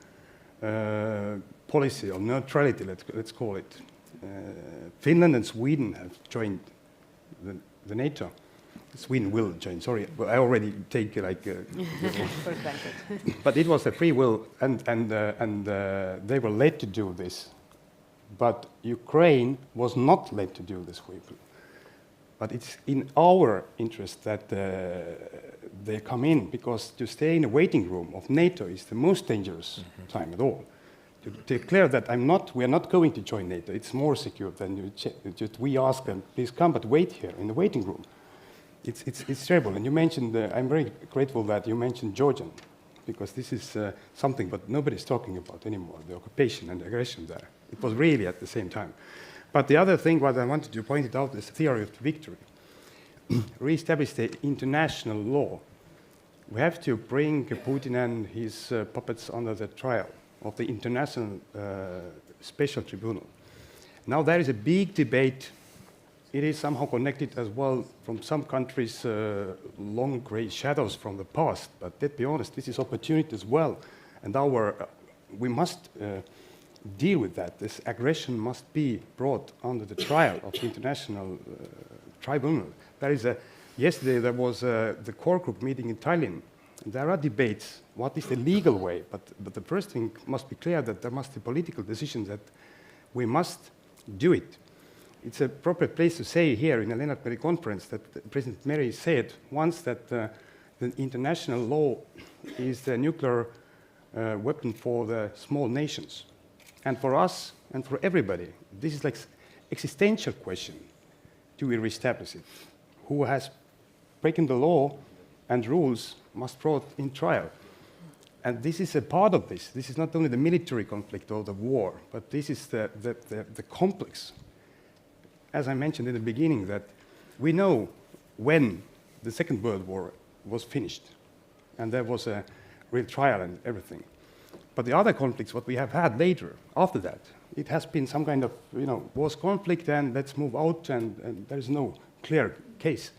policy of neutrality, let's call it. Finland and Sweden have joined the NATO. Sweden will join. Sorry, but I already take like. But it was a free will, and they were led to do this. But Ukraine was not led to do this free will. But it's in our interest that they come in, because to stay in a waiting room of NATO is the most dangerous time at all. To declare that we are not going to join NATO, it's more secure than just we ask them, please come, but wait here in the waiting room. It's terrible. And you mentioned, I'm very grateful that you mentioned Georgian, because this is something that nobody's talking about anymore, the occupation and the aggression there. It was really at the same time. But the other thing what I wanted to point it out is the theory of victory. Re-establish the international law. We have to bring Putin and his puppets under the trial of the International Special Tribunal. Now there is a big debate. It is somehow connected as well from some countries' long gray shadows from the past. But let's be honest, this is opportunity as well. And we must deal with that. This aggression must be brought under the trial of the International Tribunal. Yesterday there was the core group meeting in Tallinn. There are debates, what is the legal way, but the first thing must be clear that there must be political decisions that we must do it. It's a proper place to say here in the Lennart Meri conference that President Meri said once that the international law is the nuclear weapon for the small nations. And for us and for everybody, this is like existential question. Do we reestablish it? Who has broken the law and rules must be brought in trial. And this is a part of this. This is not only the military conflict or the war, but this is the complex. As I mentioned in the beginning, that we know when the Second World War was finished, and there was a real trial and everything. But the other conflicts, what we have had later, after that, it has been some kind of, wars conflict, and let's move out, and there is no clear case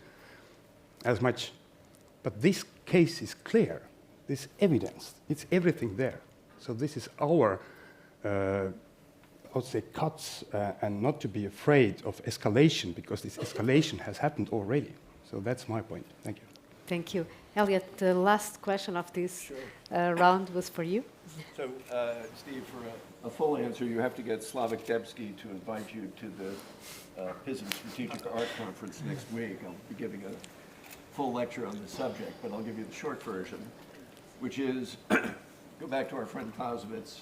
as much. But this case is clear. This evidence, it's everything there. So this is our, I would say, cuts, and not to be afraid of escalation, because this escalation has happened already. So that's my point. Thank you. Thank you. Elliot, the last question of this round was for you. So, Steve, for a full answer, you have to get Slavik Debsky to invite you to the PISM Strategic Art Conference next week. I'll be giving a full lecture on this subject, but I'll give you the short version, which is, go back to our friend Clausewitz,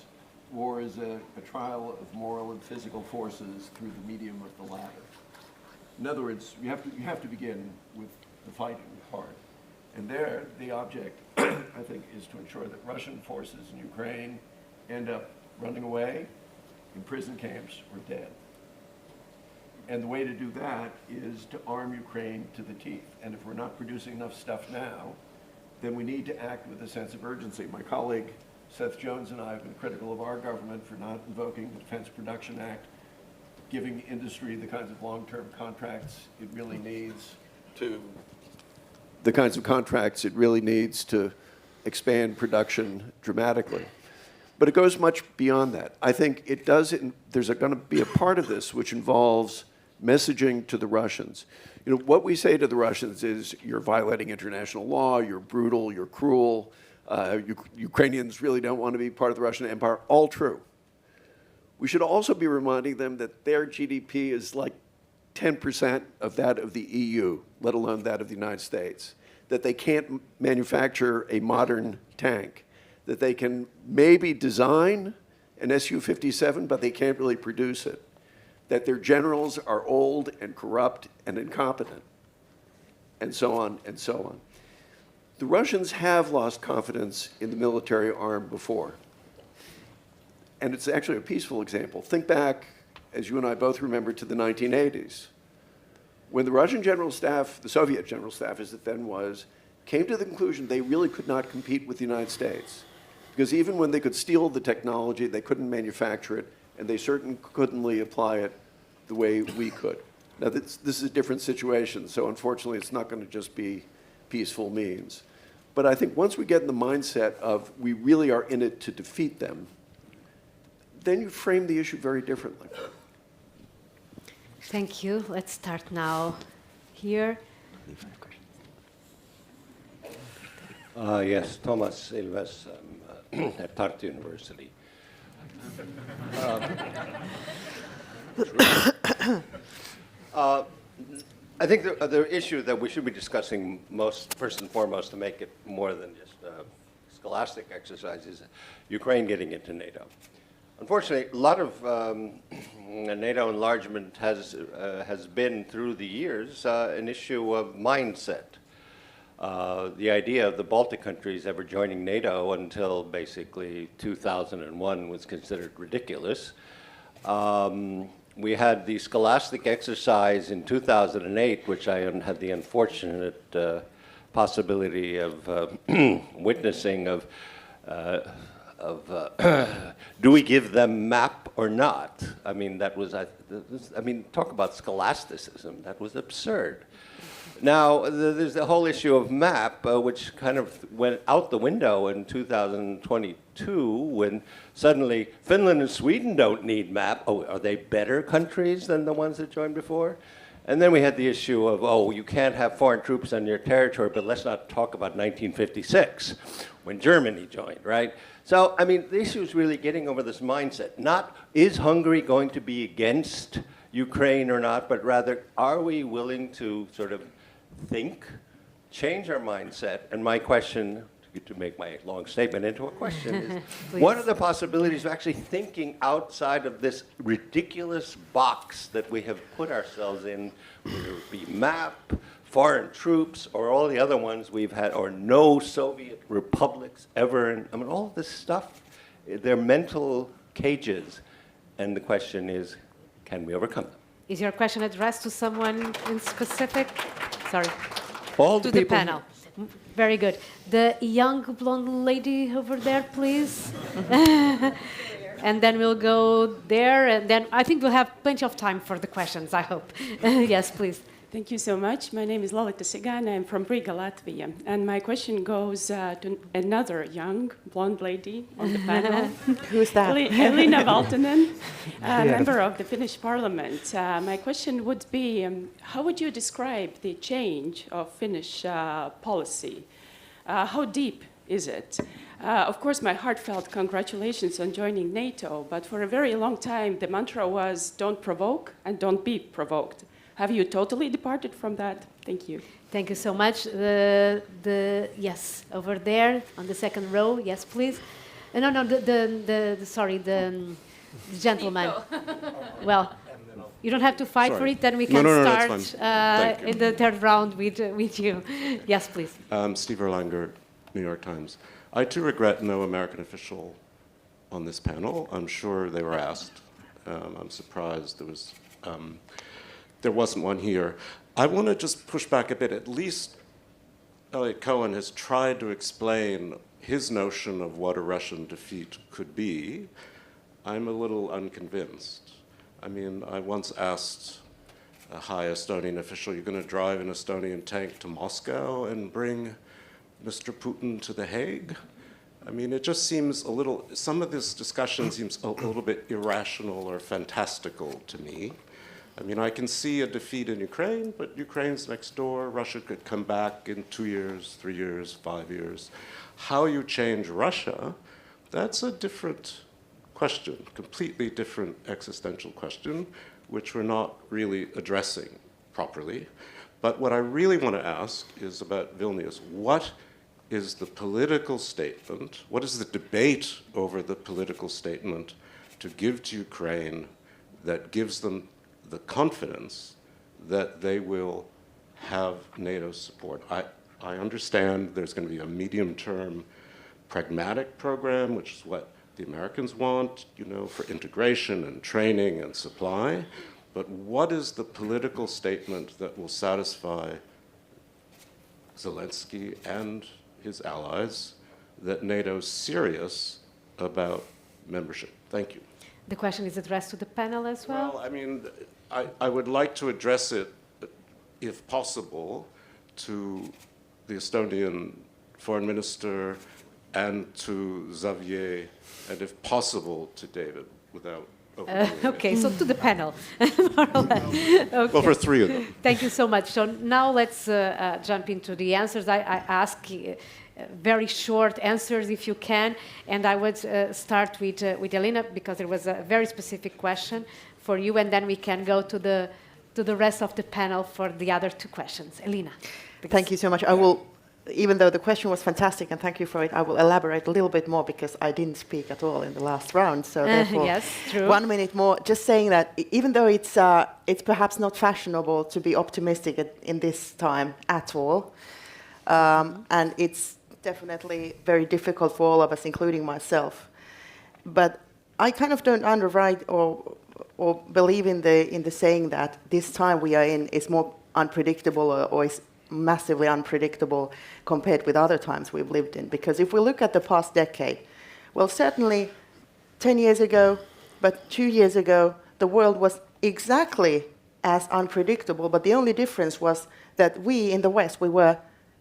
war is a trial of moral and physical forces through the medium of the latter. In other words, you have to begin with the fighting part. And there, the object, I think, is to ensure that Russian forces in Ukraine end up running away in prison camps or dead. And the way to do that is to arm Ukraine to the teeth. And if we're not producing enough stuff now, then we need to act with a sense of urgency. My colleague Seth Jones and I have been critical of our government for not invoking the Defense Production Act, giving industry the kinds of long-term contracts it really needs to expand production dramatically. But it goes much beyond that. I think it does, there's going to be a part of this which involves messaging to the Russians. You know, what we say to the Russians is, you're violating international law, you're brutal, you're cruel, Ukrainians really don't want to be part of the Russian Empire, all true. We should also be reminding them that their GDP is like 10% of that of the EU, let alone that of the United States, that they can't manufacture a modern tank, that they can maybe design an Su-57, but they can't really produce it, that their generals are old and corrupt and incompetent, and so on and so on. The Russians have lost confidence in the military arm before. And it's actually a peaceful example. Think back, as you and I both remember, to the 1980s, when the Russian General Staff, the Soviet General Staff as it then was, came to the conclusion they really could not compete with the United States. Because even when they could steal the technology, they couldn't manufacture it, and they certainly couldn't apply it the way we could. Now, this is a different situation, so unfortunately it's not going to just be peaceful means. But I think once we get in the mindset of we really are in it to defeat them, then you frame the issue very differently. Thank you. Let's start now here. Yes, Thomas Ilves at Tartu University. I think the issue that we should be discussing first and foremost, to make it more than just scholastic exercise, is Ukraine getting into NATO. Unfortunately, a lot of NATO enlargement has been, through the years, an issue of mindset. The idea of the Baltic countries ever joining NATO until basically 2001 was considered ridiculous. We had the scholastic exercise in 2008, which I had the unfortunate possibility of witnessing do we give them map or not? I mean, that was, talk about scholasticism. That was absurd. Now, there's the whole issue of map, which kind of went out the window in 2022 when suddenly Finland and Sweden don't need map. Oh, are they better countries than the ones that joined before? And then we had the issue of, oh, you can't have foreign troops on your territory, but let's not talk about 1956 when Germany joined, right? So, I mean, the issue is really getting over this mindset. Not, is Hungary going to be against Ukraine or not, but rather, are we willing to sort of think, change our mindset? And my question, to make my long statement into a question, is what are the possibilities of actually thinking outside of this ridiculous box that we have put ourselves in, whether it be map, foreign troops, or all the other ones we've had, or no Soviet republics ever, and I mean, all this stuff, they're mental cages, and the question is, can we overcome them? Is your question addressed to someone in specific? Sorry. All to the the panel. Very good. The young blonde lady over there, please. And then we'll go there, and then I think we'll have plenty of time for the questions, I hope. Yes, please. Thank you so much. My name is Lolita Sigan. I'm from Riga, Latvia. And my question goes to another young blonde lady on the panel. Who's that? Elina Valtonen, member of the Finnish Parliament. My question would be, how would you describe the change of Finnish policy? How deep is it? Of course, my heartfelt congratulations on joining NATO, but for a very long time, the mantra was don't provoke and don't be provoked. Have you totally departed from that? Thank you. Thank you so much. Yes, over there on the second row. Yes, please. No, the gentleman. Well, you don't have to fight for it. Then we can start in the third round with you. Yes, please. Steve Erlanger, New York Times. I too regret no American official on this panel. I'm sure they were asked. I'm surprised there wasn't one here. I want to just push back a bit. At least Eliot Cohen has tried to explain his notion of what a Russian defeat could be, I'm a little unconvinced. I mean, I once asked a high Estonian official, you're going to drive an Estonian tank to Moscow and bring Mr. Putin to The Hague? I mean, it just seems a little, some of this discussion seems a little bit irrational or fantastical to me. I mean, I can see a defeat in Ukraine, but Ukraine's next door. Russia could come back in 2 years, 3 years, 5 years. How you change Russia, that's a different question, completely different existential question, which we're not really addressing properly. But what I really want to ask is about Vilnius. What is the political statement, what is the debate over the political statement to give to Ukraine that gives them the confidence that they will have NATO's support? I understand there's going to be a medium-term pragmatic program, which is what the Americans want, you know, for integration and training and supply. But what is the political statement that will satisfy Zelensky and his allies that NATO's serious about membership? Thank you. The question is addressed to the panel as well? Well, I mean, I would like to address it, if possible, to the Estonian foreign minister and to Xavier, and if possible, to David, without okay, so to the panel, more or less. Okay. Well, for three of them. Thank you so much. So now let's jump into the answers. I ask very short answers if you can, and I would start with Elina because there was a very specific question for you, and then we can go to the rest of the panel for the other two questions. Elina. Thank you so much. I will, even though the question was fantastic, and thank you for it, I will elaborate a little bit more because I didn't speak at all in the last round. So therefore, yes, true. 1 minute more. Just saying that even though it's perhaps not fashionable to be optimistic in this time at all, and it's definitely very difficult for all of us, including myself, but I kind of don't underwrite or believe in the saying that this time we are in is more unpredictable or is massively unpredictable compared with other times we've lived in. Because if we look at the past decade, well, certainly 10 years ago, but 2 years ago, the world was exactly as unpredictable, but the only difference was that we in the West, we were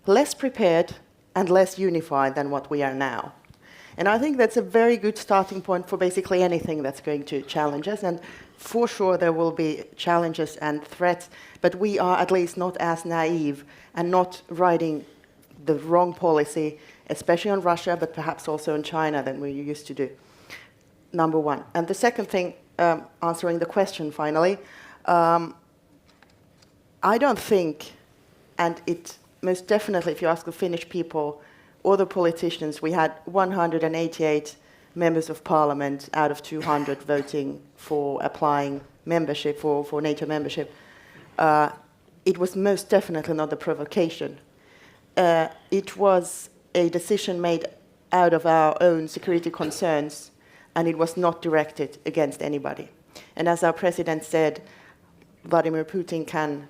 less prepared and less unified than what we are now. And I think that's a very good starting point for basically anything that's going to challenge us. And for sure there will be challenges and threats, but we are at least not as naive and not riding the wrong policy, especially on Russia, but perhaps also in China than we used to do. Number one. And the second thing, answering the question finally, I don't think, and it most definitely, if you ask the Finnish people or the politicians, we had 188 members of parliament out of 200 voting for applying membership, for NATO membership. It was most definitely not a provocation. It was a decision made out of our own security concerns, and it was not directed against anybody. And as our president said, Vladimir Putin can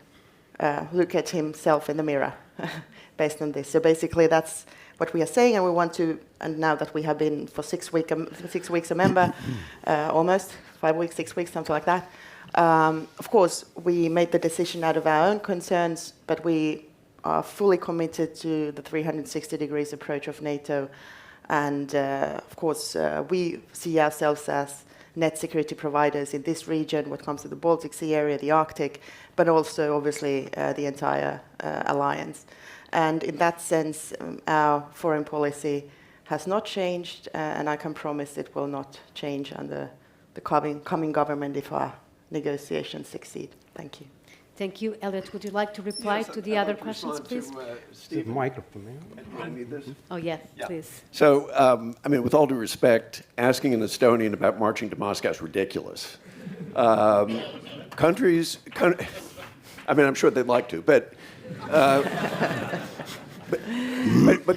look at himself in the mirror based on this. So basically that's what we are saying, and we want to, and now that we have been for 6 weeks a member, almost 5 weeks, 6 weeks, something like that. Of course, we made the decision out of our own concerns, but we are fully committed to the 360 degrees approach of NATO. And of course, we see ourselves as net security providers in this region, what comes to the Baltic Sea area, the Arctic, but also obviously the entire alliance. And in that sense, our foreign policy has not changed, and I can promise it will not change under the coming government if our negotiations succeed. Thank you. Thank you. Elliot, would you like to reply to the other questions, please? The microphone. I need this. Oh, yes, please. So, I mean, with all due respect, asking an Estonian about marching to Moscow is ridiculous. I mean, I'm sure they'd like to, but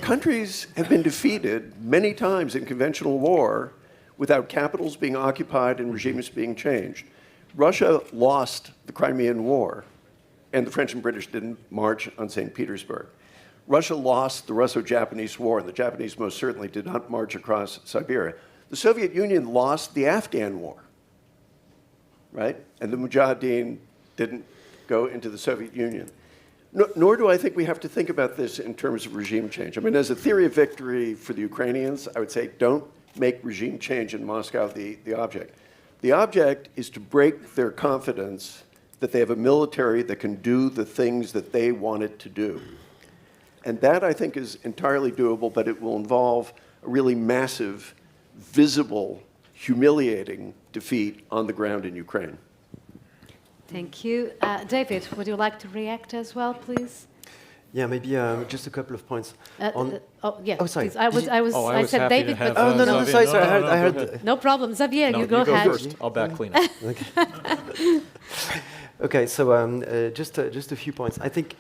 countries have been defeated many times in conventional war without capitals being occupied and regimes being changed. Russia lost the Crimean War, and the French and British didn't march on St. Petersburg. Russia lost the Russo-Japanese War, and the Japanese most certainly did not march across Siberia. The Soviet Union lost the Afghan War, right? And the Mujahideen didn't go into the Soviet Union. Nor do I think we have to think about this in terms of regime change. I mean, as a theory of victory for the Ukrainians, I would say don't make regime change in Moscow the object. The object is to break their confidence that they have a military that can do the things that they want it to do. And that, I think, is entirely doable, but it will involve a really massive, visible, humiliating defeat on the ground in Ukraine. Thank you. David, would you like to react as well, please? Yeah, maybe just a couple of points. Yeah. Sorry. Please. I said happy to David, have, but no, sorry, I heard. no problem. Xavier, No, you go ahead. first. I'll back clean up. Okay, so just a few points. I think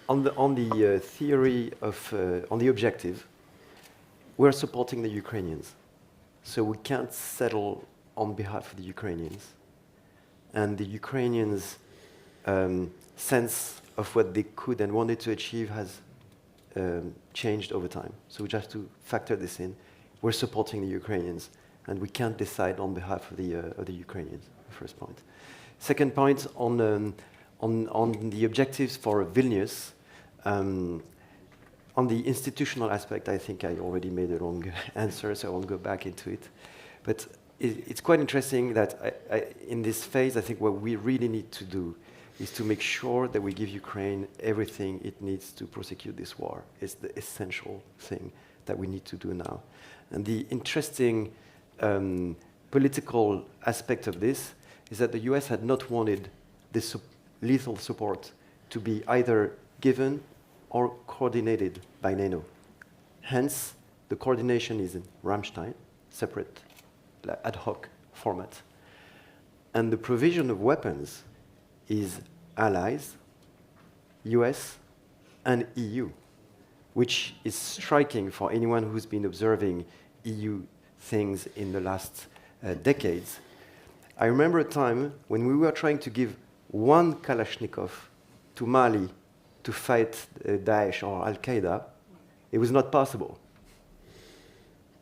on the theory of on the objective, we're supporting the Ukrainians, so we can't settle on behalf of the Ukrainians, and the Ukrainians' sense of what they could and wanted to achieve has changed over time. So we just have to factor this in. We're supporting the Ukrainians, and we can't decide on behalf of the Ukrainians. First point. Second point on the objectives for Vilnius. On the institutional aspect, I think I already made a long answer, so I won't go back into it. But it's quite interesting that in this phase, I think what we really need to do is to make sure that we give Ukraine everything it needs to prosecute this war. It's the essential thing that we need to do now. And the interesting political aspect of this is that the US had not wanted this lethal support to be either given or coordinated by NATO. Hence, the coordination is in Ramstein, separate ad hoc format. And the provision of weapons is allies, US and EU, which is striking for anyone who's been observing EU things in the last decades. I remember a time when we were trying to give one Kalashnikov to Mali to fight Daesh or Al-Qaeda. It was not possible.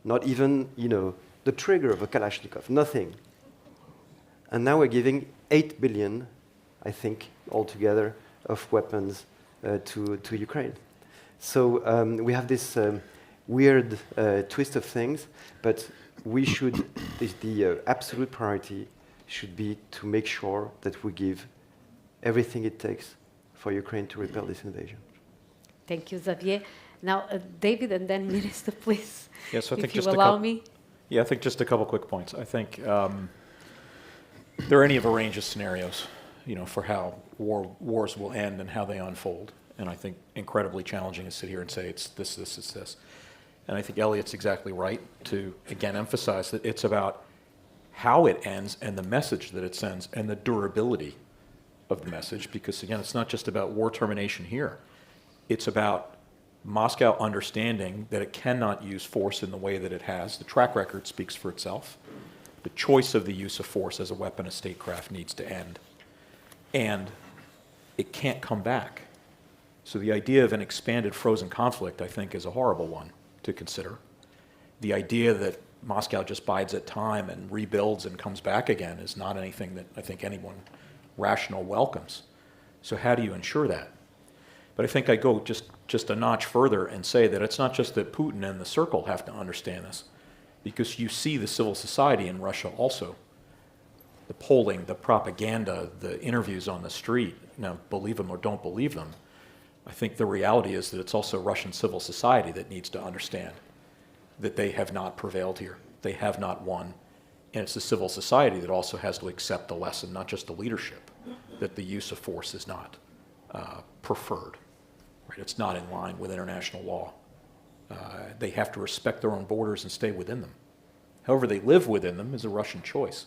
Not even, the trigger of a Kalashnikov, nothing. And now we're giving 8 billion, I think, altogether, of weapons to Ukraine. So we have this weird twist of things, but we should, the absolute priority should be to make sure that we give everything it takes for Ukraine to repel this invasion. Thank you, Xavier. Now, David, and then Minister, please, Yes, I think if you just allow me. Yeah, I think just a couple quick points. I think there are any of a range of scenarios, for how wars will end and how they unfold. And I think incredibly challenging to sit here and say it's this, it's this. And I think Eliot's exactly right to, again, emphasize that it's about how it ends and the message that it sends and the durability of the message, because, again, it's not just about war termination here. It's about Moscow understanding that it cannot use force in the way that it has. The track record speaks for itself. The choice of the use of force as a weapon of statecraft needs to end. And it can't come back. So the idea of an expanded frozen conflict, I think, is a horrible one to consider. The idea that Moscow just bides its time and rebuilds and comes back again is not anything that I think anyone rational welcomes. So how do you ensure that? But I think I go just a notch further and say that it's not just that Putin and the circle have to understand this, because you see the civil society in Russia also. The polling, the propaganda, the interviews on the street, believe them or don't believe them. I think the reality is that it's also Russian civil society that needs to understand that they have not prevailed here. They have not won. And it's the civil society that also has to accept the lesson, not just the leadership, that the use of force is not preferred. Right? It's not in line with international law. They have to respect their own borders and stay within them. However they live within them is a Russian choice.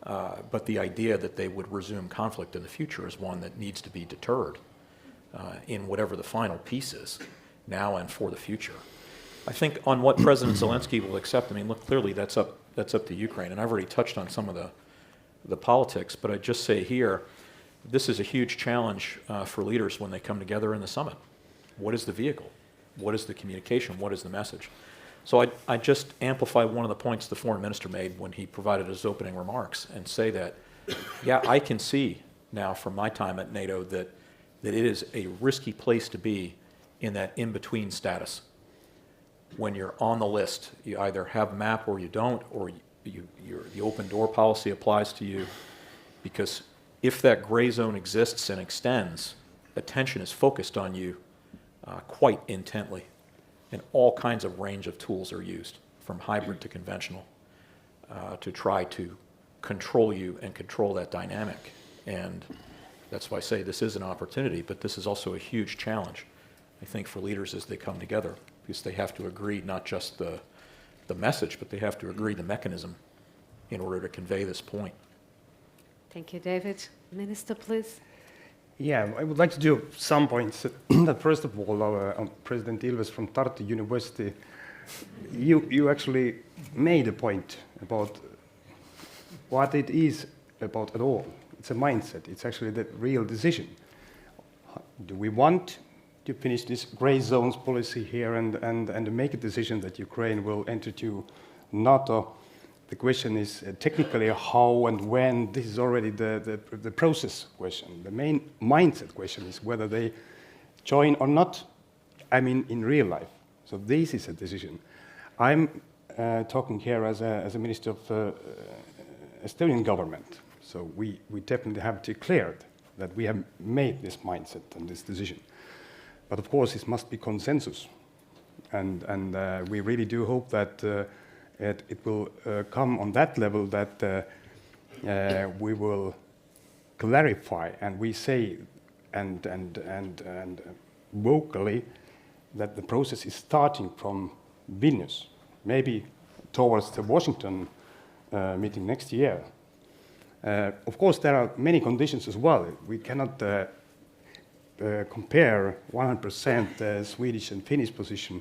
But the idea that they would resume conflict in the future is one that needs to be deterred in whatever the final peace is, now and for the future. I think on what President Zelensky will accept, look, clearly that's up to Ukraine, and I've already touched on some of the politics, but I'd just say here, this is a huge challenge for leaders when they come together in the summit. what is the vehicle? What is the communication? What is the message? So I just amplify one of the points the foreign minister made when he provided his opening remarks and say that, yeah, I can see now from my time at NATO that it is a risky place to be in that in-between status. When you're on the list, you either have a map or you don't, or the open door policy applies to you, because if that gray zone exists and extends, attention is focused on you quite intently, and all kinds of range of tools are used, from hybrid to conventional, to try to control you and control that dynamic. And that's why I say this is an opportunity, but this is also a huge challenge, I think, for leaders as they come together, because they have to agree not just the message, but they have to agree the mechanism in order to convey this point. Thank you, David. Minister, please. Yeah, I would like to do some points. First of all, President Ilves from Tartu University, you actually made a point about what it is about at all. It's a mindset. It's actually the real decision. Do we want to finish this gray zones policy here and make a decision that Ukraine will enter to NATO? The question is technically how and when. This is already the process question. The main mindset question is whether they join or not, I mean, in real life. So this is a decision. I'm talking here as a minister of Estonian government. So we definitely have declared that we have made this mindset and this decision. But of course, it must be consensus. And we really do hope that it will come on that level that we will clarify and we say and vocally that the process is starting from Vilnius, maybe towards the Washington meeting next year. Of course, there are many conditions as well. We cannot compare 100% Swedish and Finnish position,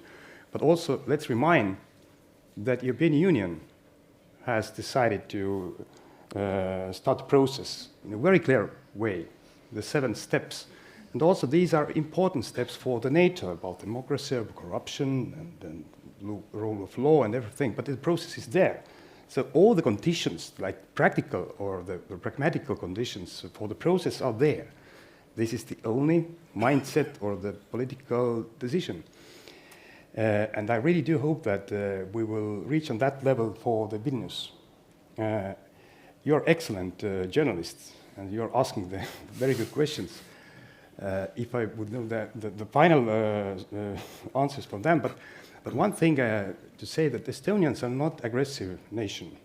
but also let's remind that the European Union has decided to start the process in a very clear way, the 7 steps. And also these are important steps for the NATO about democracy, about corruption, and the rule of law and everything, but the process is there. So all the conditions, like practical or the pragmatical conditions for the process are there. This is the only mindset or the political decision. And I really do hope that we will reach on that level for the Vilnius. You're excellent journalists, and you're asking the very good questions. If I would know the final answers from them, but one thing to say that Estonians are not aggressive nation,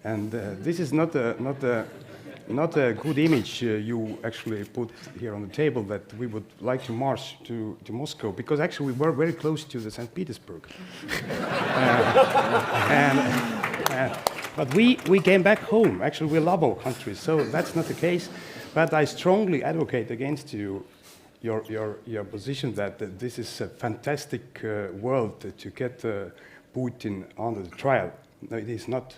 and this is not a good image you actually put here on the table that we would like to march to Moscow, because actually we were very close to the St. Petersburg. But we came back home. Actually, we love our country, so that's not the case. But I strongly advocate against your position that this is a fantastic world to get Putin under the trial. No, it is not.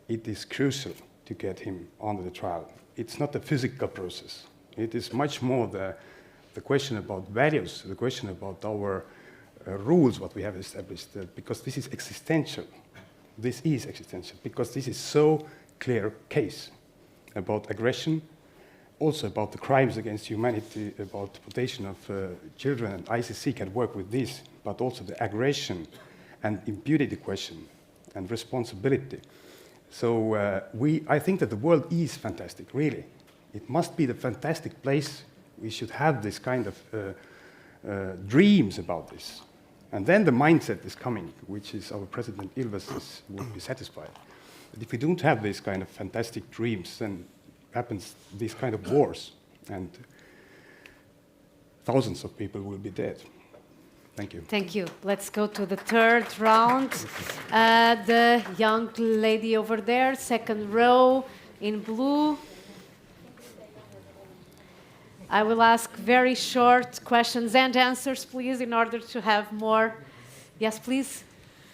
It is crucial to get him under the trial. It's not a physical process. It is much more the question about values, the question about our rules, what we have established, because this is existential. This is existential, because this is so clear case about aggression, also about the crimes against humanity, about deportation of children, and ICC can work with this, but also the aggression and impunity question and responsibility. So I think that the world is fantastic, really. It must be the fantastic place. We should have this kind of dreams about this. And then the mindset is coming, which is our President Ilves would be satisfied. But if we don't have this kind of fantastic dreams, then happens these kind of wars, and thousands of people will be dead. Thank you. Thank you. Let's go to the third round. The young lady over there, second row in blue. I will ask very short questions and answers, please, in order to have more. Yes, please.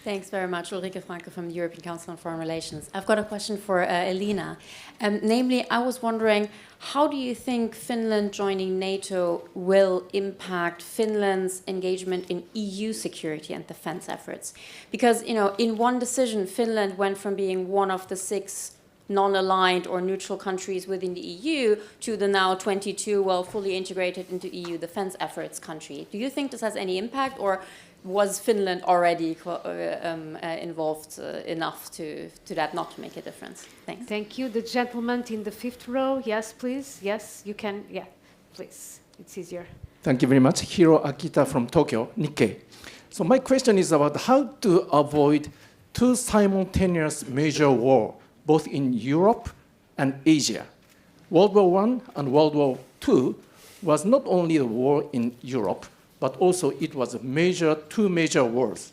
Thanks very much. Ulrike Franke from the European Council on Foreign Relations. I've got a question for Elina. Namely, I was wondering, how do you think Finland joining NATO will impact Finland's engagement in EU security and defense efforts? Because, you know, in one decision, Finland went from being one of the 6 non-aligned or neutral countries within the EU to the now 22, well, fully integrated into EU defense efforts country. Do you think this has any impact, or was Finland already involved enough to that not to make a difference? Thanks. Thank you. The gentleman in the 5th row. Yes, please. Yes, you can. Yeah, please. It's easier. Thank you very much. Hiro Akita from Tokyo, Nikkei. So my question is about how to avoid 2 simultaneous major wars, both in Europe and Asia. World War I and World War II was not only a war in Europe, but also it was 2 major wars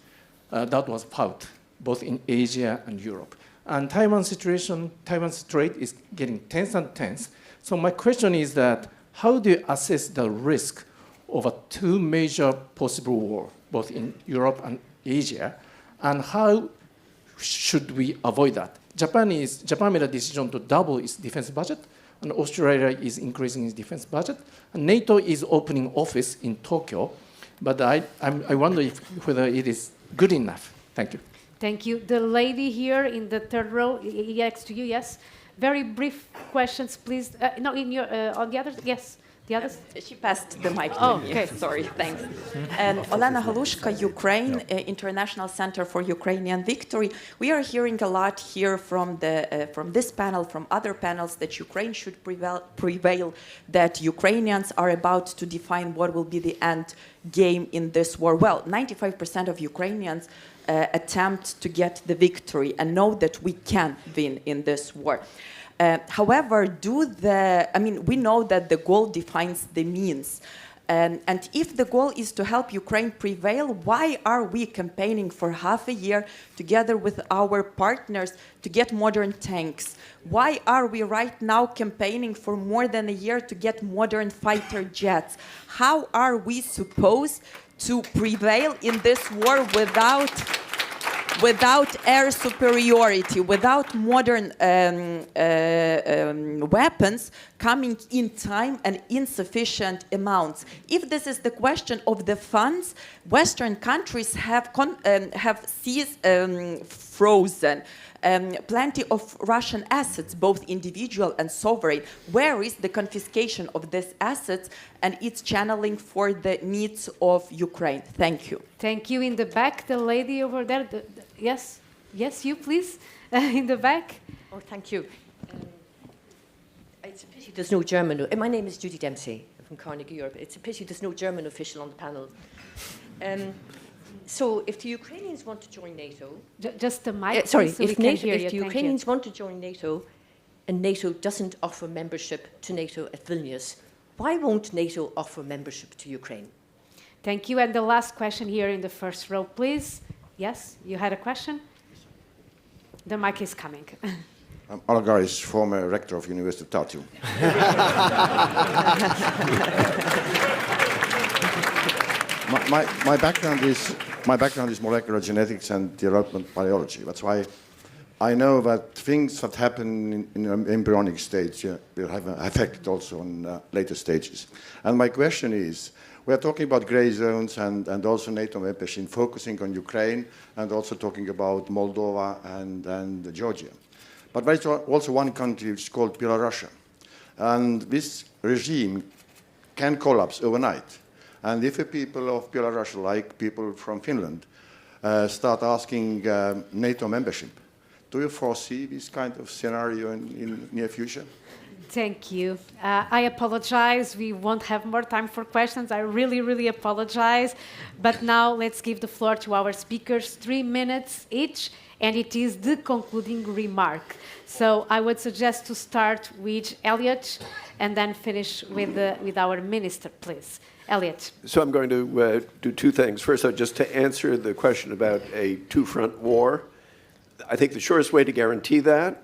that was fought, both in Asia and Europe. And Taiwan Strait is getting tense and tense. So my question is that, how do you assess the risk of a 2 major possible wars, both in Europe and Asia, and how should we avoid that? Japan made a decision to double its defense budget, and Australia is increasing its defense budget. And NATO is opening office in Tokyo, but I wonder whether it is good enough. Thank you. Thank you. The lady here in the 3rd row, next to you, yes. Very brief questions, please. No, in your on the others, yes. The others? She passed the mic to me. Okay. Sorry, thanks. Olena Halushka, Ukraine, International Center for Ukrainian Victory. We are hearing a lot here from this panel, from other panels, that Ukraine should prevail, that Ukrainians are about to define what will be the end game in this war. Well, 95% of Ukrainians attempt to get the victory and know that we can win in this war. However, we know that the goal defines the means. And if the goal is to help Ukraine prevail, why are we campaigning for half a year together with our partners to get modern tanks? Why are we right now campaigning for more than a year to get modern fighter jets? How are we supposed to prevail in this war without air superiority, without modern weapons coming in time and insufficient amounts? If this is the question of the funds, Western countries have frozen plenty of Russian assets, both individual and sovereign. Where is the confiscation of these assets and its channeling for the needs of Ukraine? Thank you. Thank you. In the back, the lady over there. Yes, you please, in the back. Oh, thank you. It's a pity there's no German. My name is Judy Dempsey from Carnegie Europe. It's a pity there's no German official on the panel. So if the Ukrainians want to join NATO... Just the mic, sorry, so if the Ukrainians want to join NATO and NATO doesn't offer membership to NATO at Vilnius, why won't NATO offer membership to Ukraine? Thank you. And the last question here in the 1st row, please. Yes, you had a question? The mic is coming. I'm Algaris, former rector of University of Tartu. My background is molecular genetics and development biology. That's why I know that things that happen in embryonic stage will have an effect also on later stages. And my question is, we are talking about grey zones and also NATO membership, focusing on Ukraine and also talking about Moldova and Georgia. But there is also one country which is called Belarus. And this regime can collapse overnight. And if the people of Belarus, like people from Finland, start asking NATO membership, do you foresee this kind of scenario in near future? Thank you. I apologize. We won't have more time for questions. I really, really apologize. But now let's give the floor to our speakers, 3 minutes each, and it is the concluding remark. So I would suggest to start with Eliot and then finish with our minister, please. Eliot. So I'm going to do 2 things. First, just to answer the question about a 2-front war. I think the surest way to guarantee that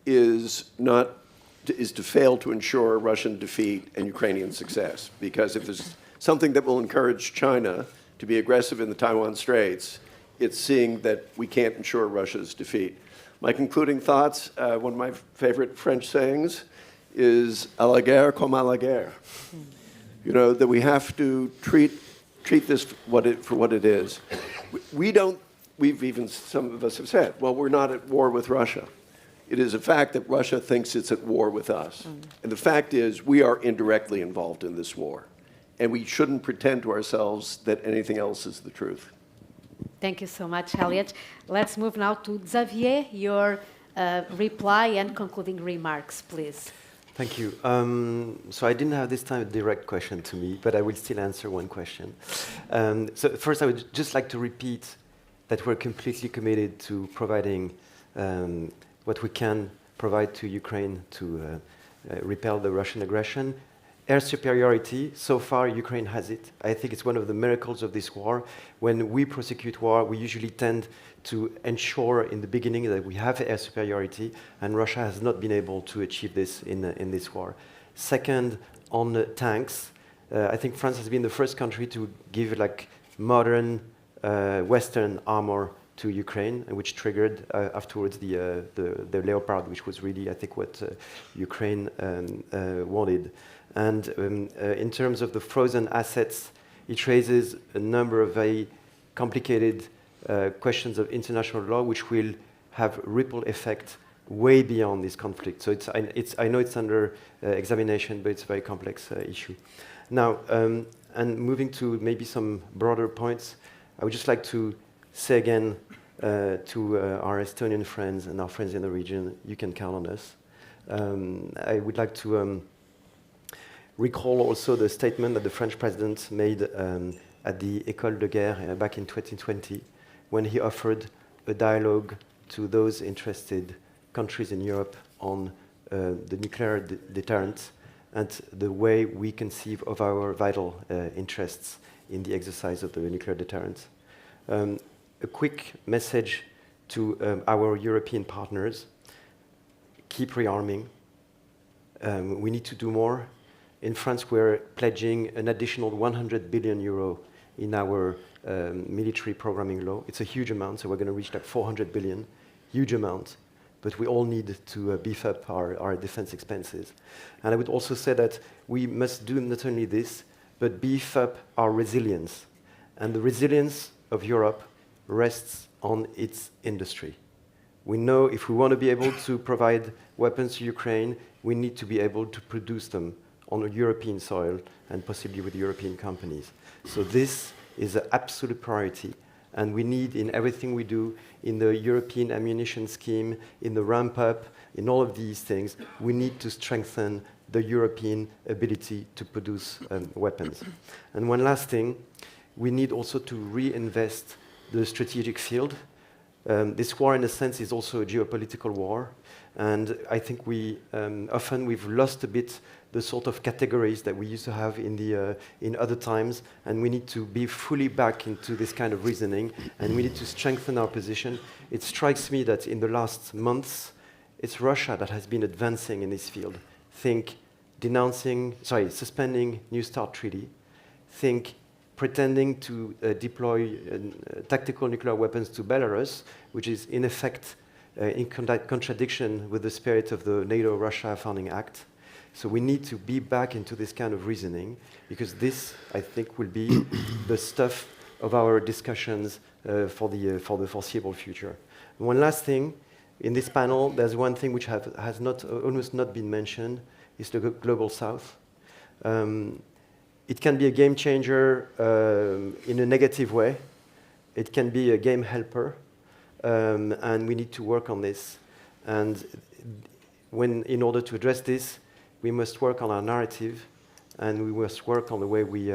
is to fail to ensure Russian defeat and Ukrainian success. Because if there's something that will encourage China to be aggressive in the Taiwan Straits, it's seeing that we can't ensure Russia's defeat. My concluding thoughts, one of my favorite French sayings is "à la guerre comme à la guerre." You know, that we have to treat this for what it is. Some of us have said, well, we're not at war with Russia. It is a fact that Russia thinks it's at war with us. And the fact is, we are indirectly involved in this war. And we shouldn't pretend to ourselves that anything else is the truth. Thank you so much, Eliot. Let's move now to Xavier, your reply and concluding remarks, please. Thank you. So I didn't have this time a direct question to me, but I will still answer one question. So first, I would just like to repeat that we're completely committed to providing what we can provide to Ukraine to repel the Russian aggression. Air superiority, so far Ukraine has it. I think it's one of the miracles of this war. When we prosecute war, we usually tend to ensure in the beginning that we have air superiority, and Russia has not been able to achieve this in this war. Second, on tanks, I think France has been the first country to give like modern Western armor to Ukraine, which triggered afterwards the Leopard, which was really, I think, what Ukraine wanted. And in terms of the frozen assets, it raises a number of very complicated questions of international law, which will have ripple effect way beyond this conflict. So I know it's under examination, but it's a very complex issue. Now, and moving to maybe some broader points, I would just like to say again to our Estonian friends and our friends in the region, you can count on us. I would like to recall also the statement that the French president made at the École de Guerre back in 2020, when he offered a dialogue to those interested countries in Europe on the nuclear deterrent and the way we conceive of our vital interests in the exercise of the nuclear deterrent. A quick message to our European partners: keep rearming. We need to do more. In France, we're pledging an additional 100 billion euro in our military programming law. It's a huge amount, so we're going to reach like 400 billion, huge amount. But we all need to beef up our defense expenses. And I would also say that we must do not only this, but beef up our resilience. And the resilience of Europe rests on its industry. We know if we want to be able to provide weapons to Ukraine, we need to be able to produce them on a European soil and possibly with European companies. So this is an absolute priority. And we need, in everything we do, in the European ammunition scheme, in the ramp-up, in all of these things, we need to strengthen the European ability to produce weapons. And one last thing, we need also to reinvest the strategic field. This war, in a sense, is also a geopolitical war. And I think often we've lost a bit the sort of categories that we used to have in other times, and we need to be fully back into this kind of reasoning, and we need to strengthen our position. It strikes me that in the last months, it's Russia that has been advancing in this field. Think suspending New START treaty. Think pretending to deploy tactical nuclear weapons to Belarus, which is in effect in contradiction with the spirit of the NATO-Russia Founding Act. So we need to be back into this kind of reasoning, because this, I think, will be the stuff of our discussions for the foreseeable future. And one last thing, in this panel, there's one thing which has almost not been mentioned, is the Global South. It can be a game changer in a negative way. It can be a game helper, and we need to work on this. And in order to address this, we must work on our narrative, and we must work on the way we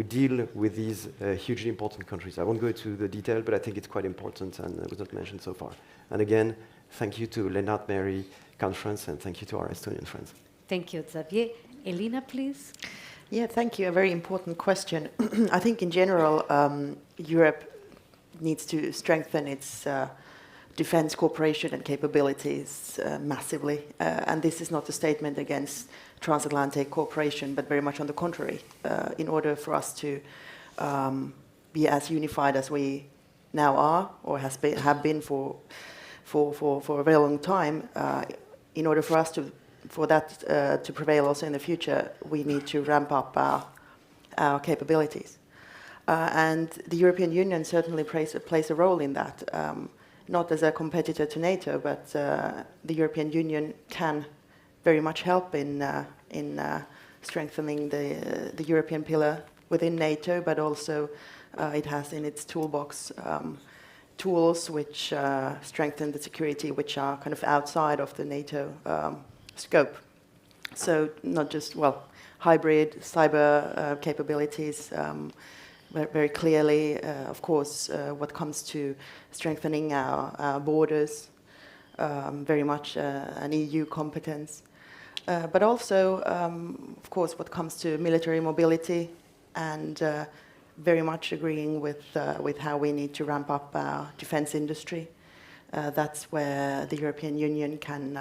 deal with these hugely important countries. I won't go into the detail, but I think it's quite important, and it was not mentioned so far. And again, thank you to Lennart Meri Conference, and thank you to our Estonian friends. Thank you, Xavier. Elina, please. Yeah, thank you. A very important question. I think in general, Europe needs to strengthen its defense cooperation and capabilities massively. And this is not a statement against transatlantic cooperation, but very much on the contrary, in order for us to be as unified as we now are, or have been for a very long time. In order for us for that to prevail also in the future, we need to ramp up our capabilities. And the European Union certainly plays a role in that, not as a competitor to NATO, but the European Union can very much help in strengthening the European pillar within NATO, but also it has in its toolbox tools which strengthen the security, which are kind of outside of the NATO scope. So not just, hybrid cyber capabilities, very clearly, of course, what comes to strengthening our borders, very much an EU competence. But also, of course, what comes to military mobility, and very much agreeing with how we need to ramp up our defense industry. That's where the European Union can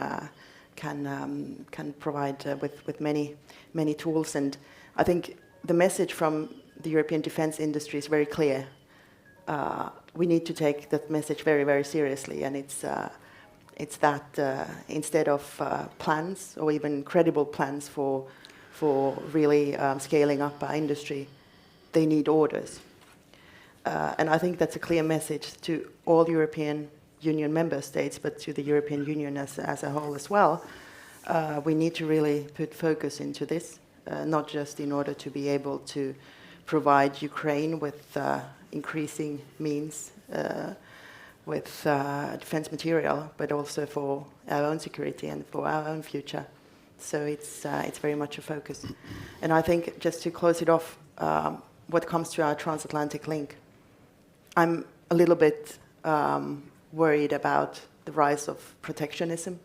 provide with many tools. And I think the message from the European defense industry is very clear. We need to take that message very, very seriously, and it's that instead of plans or even credible plans for really scaling up our industry, they need orders. And I think that's a clear message to all European Union member states, but to the European Union as a whole as well. We need to really put focus into this, not just in order to be able to provide Ukraine with increasing means with defense material, but also for our own security and for our own future. So it's very much a focus. And I think just to close it off, what comes to our transatlantic link, I'm a little bit worried about the rise of protectionism.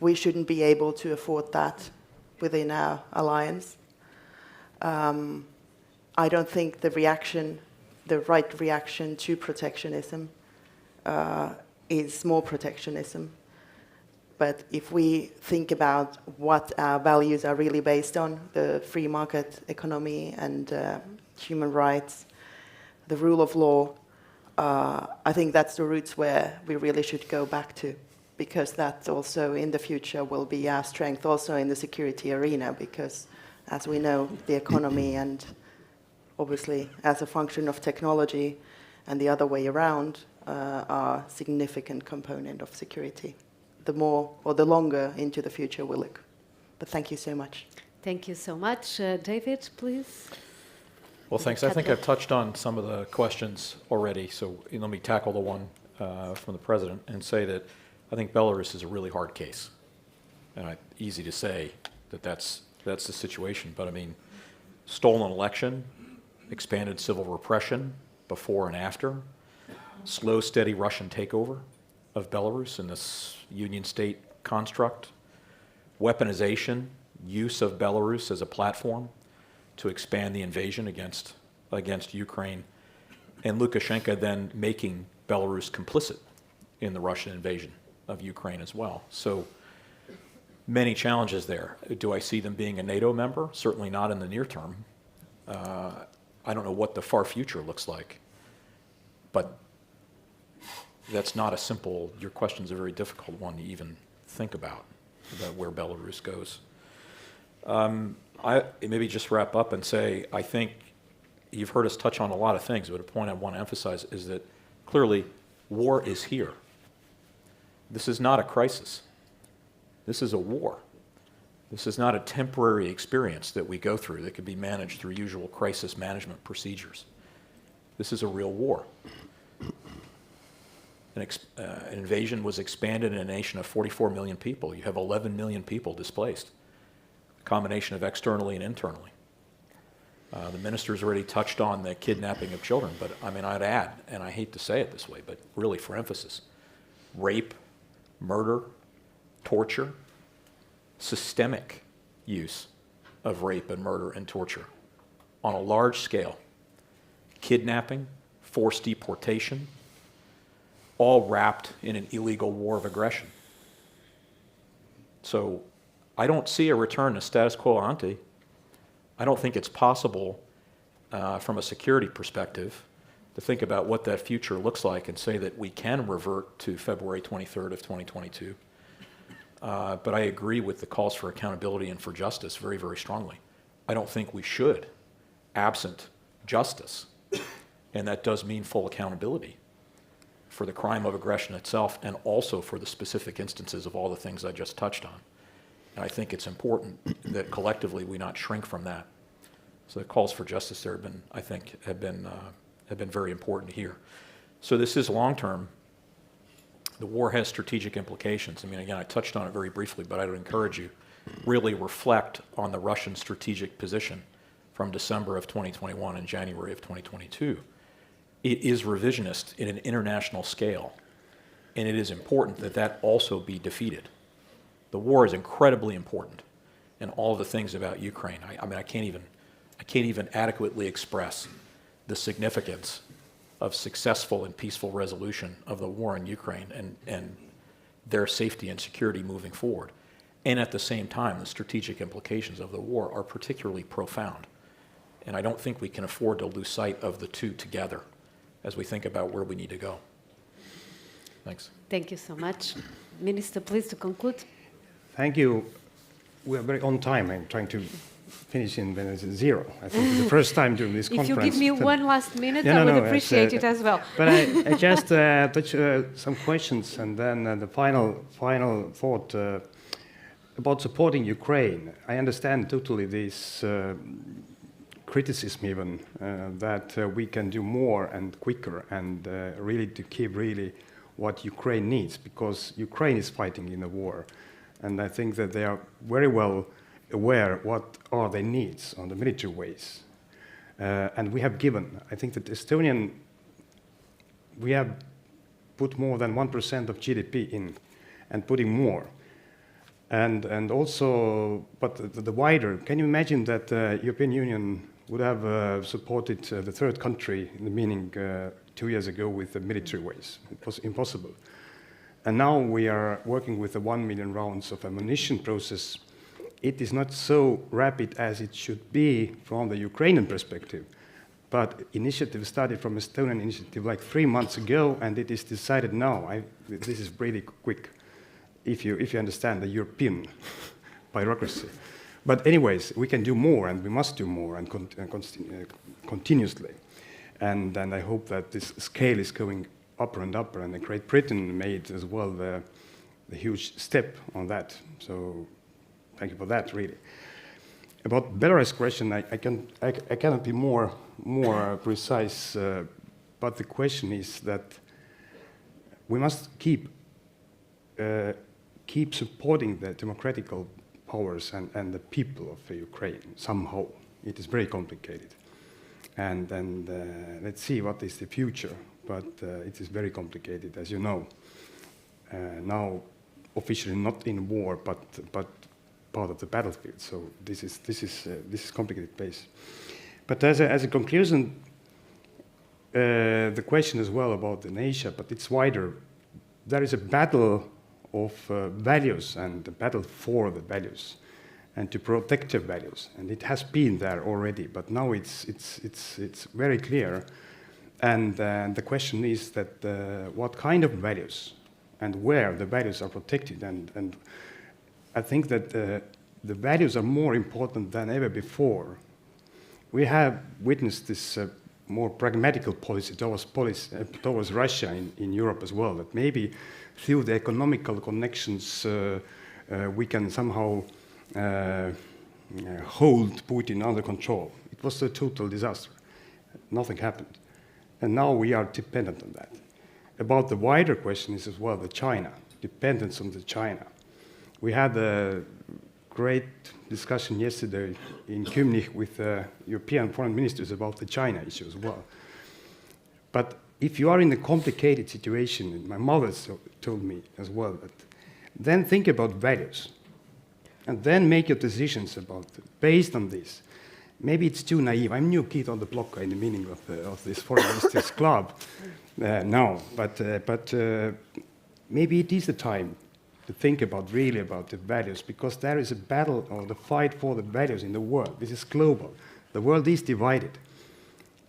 We shouldn't be able to afford that within our alliance. I don't think the right reaction to protectionism is more protectionism. But if we think about what our values are really based on, the free market economy and human rights, the rule of law, I think that's the roots where we really should go back to, because that also in the future will be our strength also in the security arena, because as we know, the economy and obviously as a function of technology and the other way around are a significant component of security. The more or the longer into the future we look. But thank you so much. Thank you so much. David, please. Well, thanks. I think I've touched on some of the questions already, so let me tackle the one from the President and say that I think Belarus is a really hard case. Easy to say that's the situation, but I mean, stolen election, expanded civil repression before and after, slow, steady Russian takeover of Belarus in this union state construct, weaponization, use of Belarus as a platform to expand the invasion against Ukraine, and Lukashenko then making Belarus complicit in the Russian invasion of Ukraine as well. So many challenges there. Do I see them being a NATO member? Certainly not in the near term. I don't know what the far future looks like, but that's not a simple, your question's a very difficult one to even think about where Belarus goes. I maybe just wrap up and say, I think you've heard us touch on a lot of things, but a point I want to emphasize is that clearly war is here. This is not a crisis. This is a war. This is not a temporary experience that we go through that could be managed through usual crisis management procedures. This is a real war. An invasion was expanded in a nation of 44 million people. You have 11 million people displaced, a combination of externally and internally. The minister's already touched on the kidnapping of children, but I mean, I'd add, and I hate to say it this way, but really for emphasis, rape, murder, torture, systemic use of rape and murder and torture on a large scale, kidnapping, forced deportation, all wrapped in an illegal war of aggression. So I don't see a return to status quo ante. I don't think it's possible from a security perspective, to think about what that future looks like and say that we can revert to February 23rd of 2022. But I agree with the calls for accountability and for justice very, very strongly. I don't think we should, absent justice. And that does mean full accountability for the crime of aggression itself and also for the specific instances of all the things I just touched on. And I think it's important that collectively we not shrink from that. So the calls for justice there have been, I think, have been very important here. So this is long-term. The war has strategic implications. I mean, again, I touched on it very briefly, but I would encourage you really reflect on the Russian strategic position from December of 2021 and January of 2022. It is revisionist in an international scale, and it is important that that also be defeated. The war is incredibly important, and all the things about Ukraine. I mean, I can't even adequately express the significance of successful and peaceful resolution of the war in Ukraine and their safety and security moving forward. And at the same time, the strategic implications of the war are particularly profound. And I don't think we can afford to lose sight of the two together as we think about where we need to go. Thanks. Thank you so much. Minister, please to conclude. Thank you. We are very on time. I'm trying to finish in when it's 0. I think it's the first time during this conference. If you give me one last minute, I would appreciate it as well. But I just touch some questions and then the final thought about supporting Ukraine. I understand totally this criticism even that we can do more and quicker and really to keep really what Ukraine needs, because Ukraine is fighting in a war. And I think that they are very well aware what are their needs on the military ways. And we have given, I think that Estonian, we have put more than 1% of GDP in and putting more. And also, but the wider, can you imagine that the European Union would have supported the third country, in the meaning 2 years ago with the military ways? It was impossible. And now we are working with the 1 million rounds of ammunition process. It is not so rapid as it should be from the Ukrainian perspective. But initiative started from Estonian initiative like 3 months ago, and it is decided now. This is really quick, if you understand the European bureaucracy. But anyways, we can do more, and we must do more, and continuously. And I hope that this scale is going upper and upper, and Great Britain made as well the huge step on that. So thank you for that, really. About Belarus question, I cannot be more precise, but the question is that we must keep supporting the democratical powers and the people of Ukraine somehow. It is very complicated, and let's see what is the future. But it is very complicated, as you know. Now, officially not in war, but part of the battlefield. So this is complicated place. But as a conclusion, the question as well about in Asia, but it's wider. There is a battle of values and a battle for the values, and to protect the values. And it has been there already, but now it's very clear. And the question is that what kind of values and where the values are protected. And I think that the values are more important than ever before. We have witnessed this more pragmatical policy towards Russia in Europe as well, that maybe through the economical connections we can somehow hold Putin under control. It was a total disaster. Nothing happened. And now we are dependent on that. About the wider question is as well the China, dependence on the China. We had a great discussion yesterday in Kymnich with European foreign ministers about the China issue as well. But if you are in a complicated situation, my mother told me as well, that then think about values and then make your decisions about based on this. Maybe it's too naive. I'm new kid on the block in the meaning of this foreign ministers club now, but maybe it is the time to think really about the values, because there is a battle or the fight for the values in the world. This is global. The world is divided.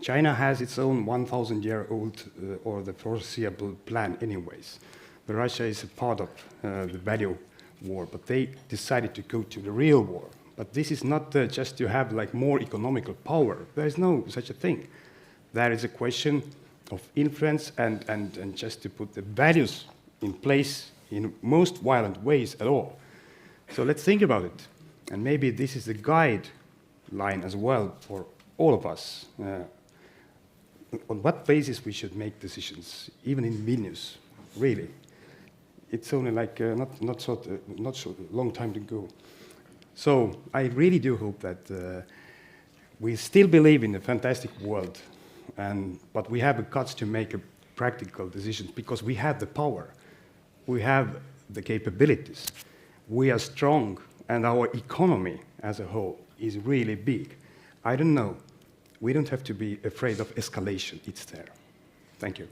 China has its own 1,000-year-old or the foreseeable plan anyways. But Russia is a part of the value war, but they decided to go to the real war. But this is not just to have like more economical power. There is no such a thing. There is a question of influence and just to put the values in place in most violent ways at all. So let's think about it. And maybe this is the guideline as well for all of us. On what basis we should make decisions, even in Vilnius, really. It's only like not so long time to go. So I really do hope that we still believe in a fantastic world, but we have the guts to make a practical decisions because we have the power, we have the capabilities, we are strong, and our economy as a whole is really big. I don't know. We don't have to be afraid of escalation. It's there. Thank you.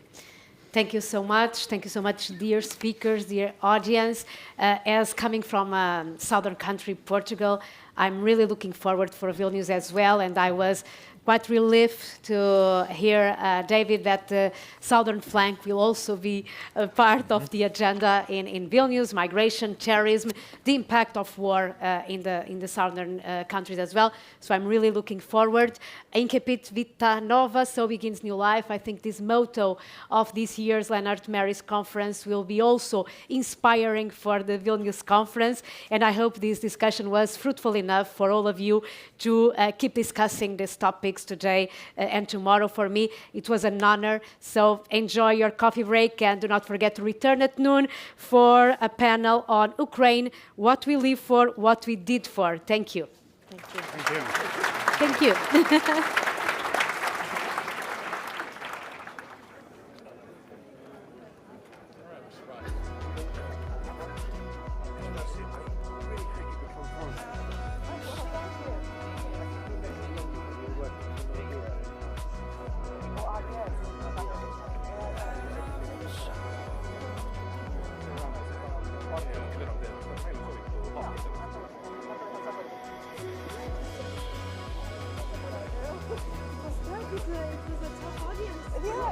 Thank you so much. Thank you so much, dear speakers, dear audience. As coming from a southern country, Portugal, I'm really looking forward for Vilnius as well, and I was quite relieved to hear, David, that the southern flank will also be a part of the agenda in Vilnius, migration, terrorism, the impact of war in the southern countries as well. So I'm really looking forward. Incipit Vita Nova, so begins new life. I think this motto of this year's Lennart Mary's conference will be also inspiring for the Vilnius conference, and I hope this discussion was fruitful enough for all of you to keep discussing these topics today and tomorrow. For me, it was an honor. So enjoy your coffee break and do not forget to return at noon for a panel on Ukraine, what we live for, what we did for. Thank you. Thank you. Thank you. Thank you. It was a tough audience. Yeah.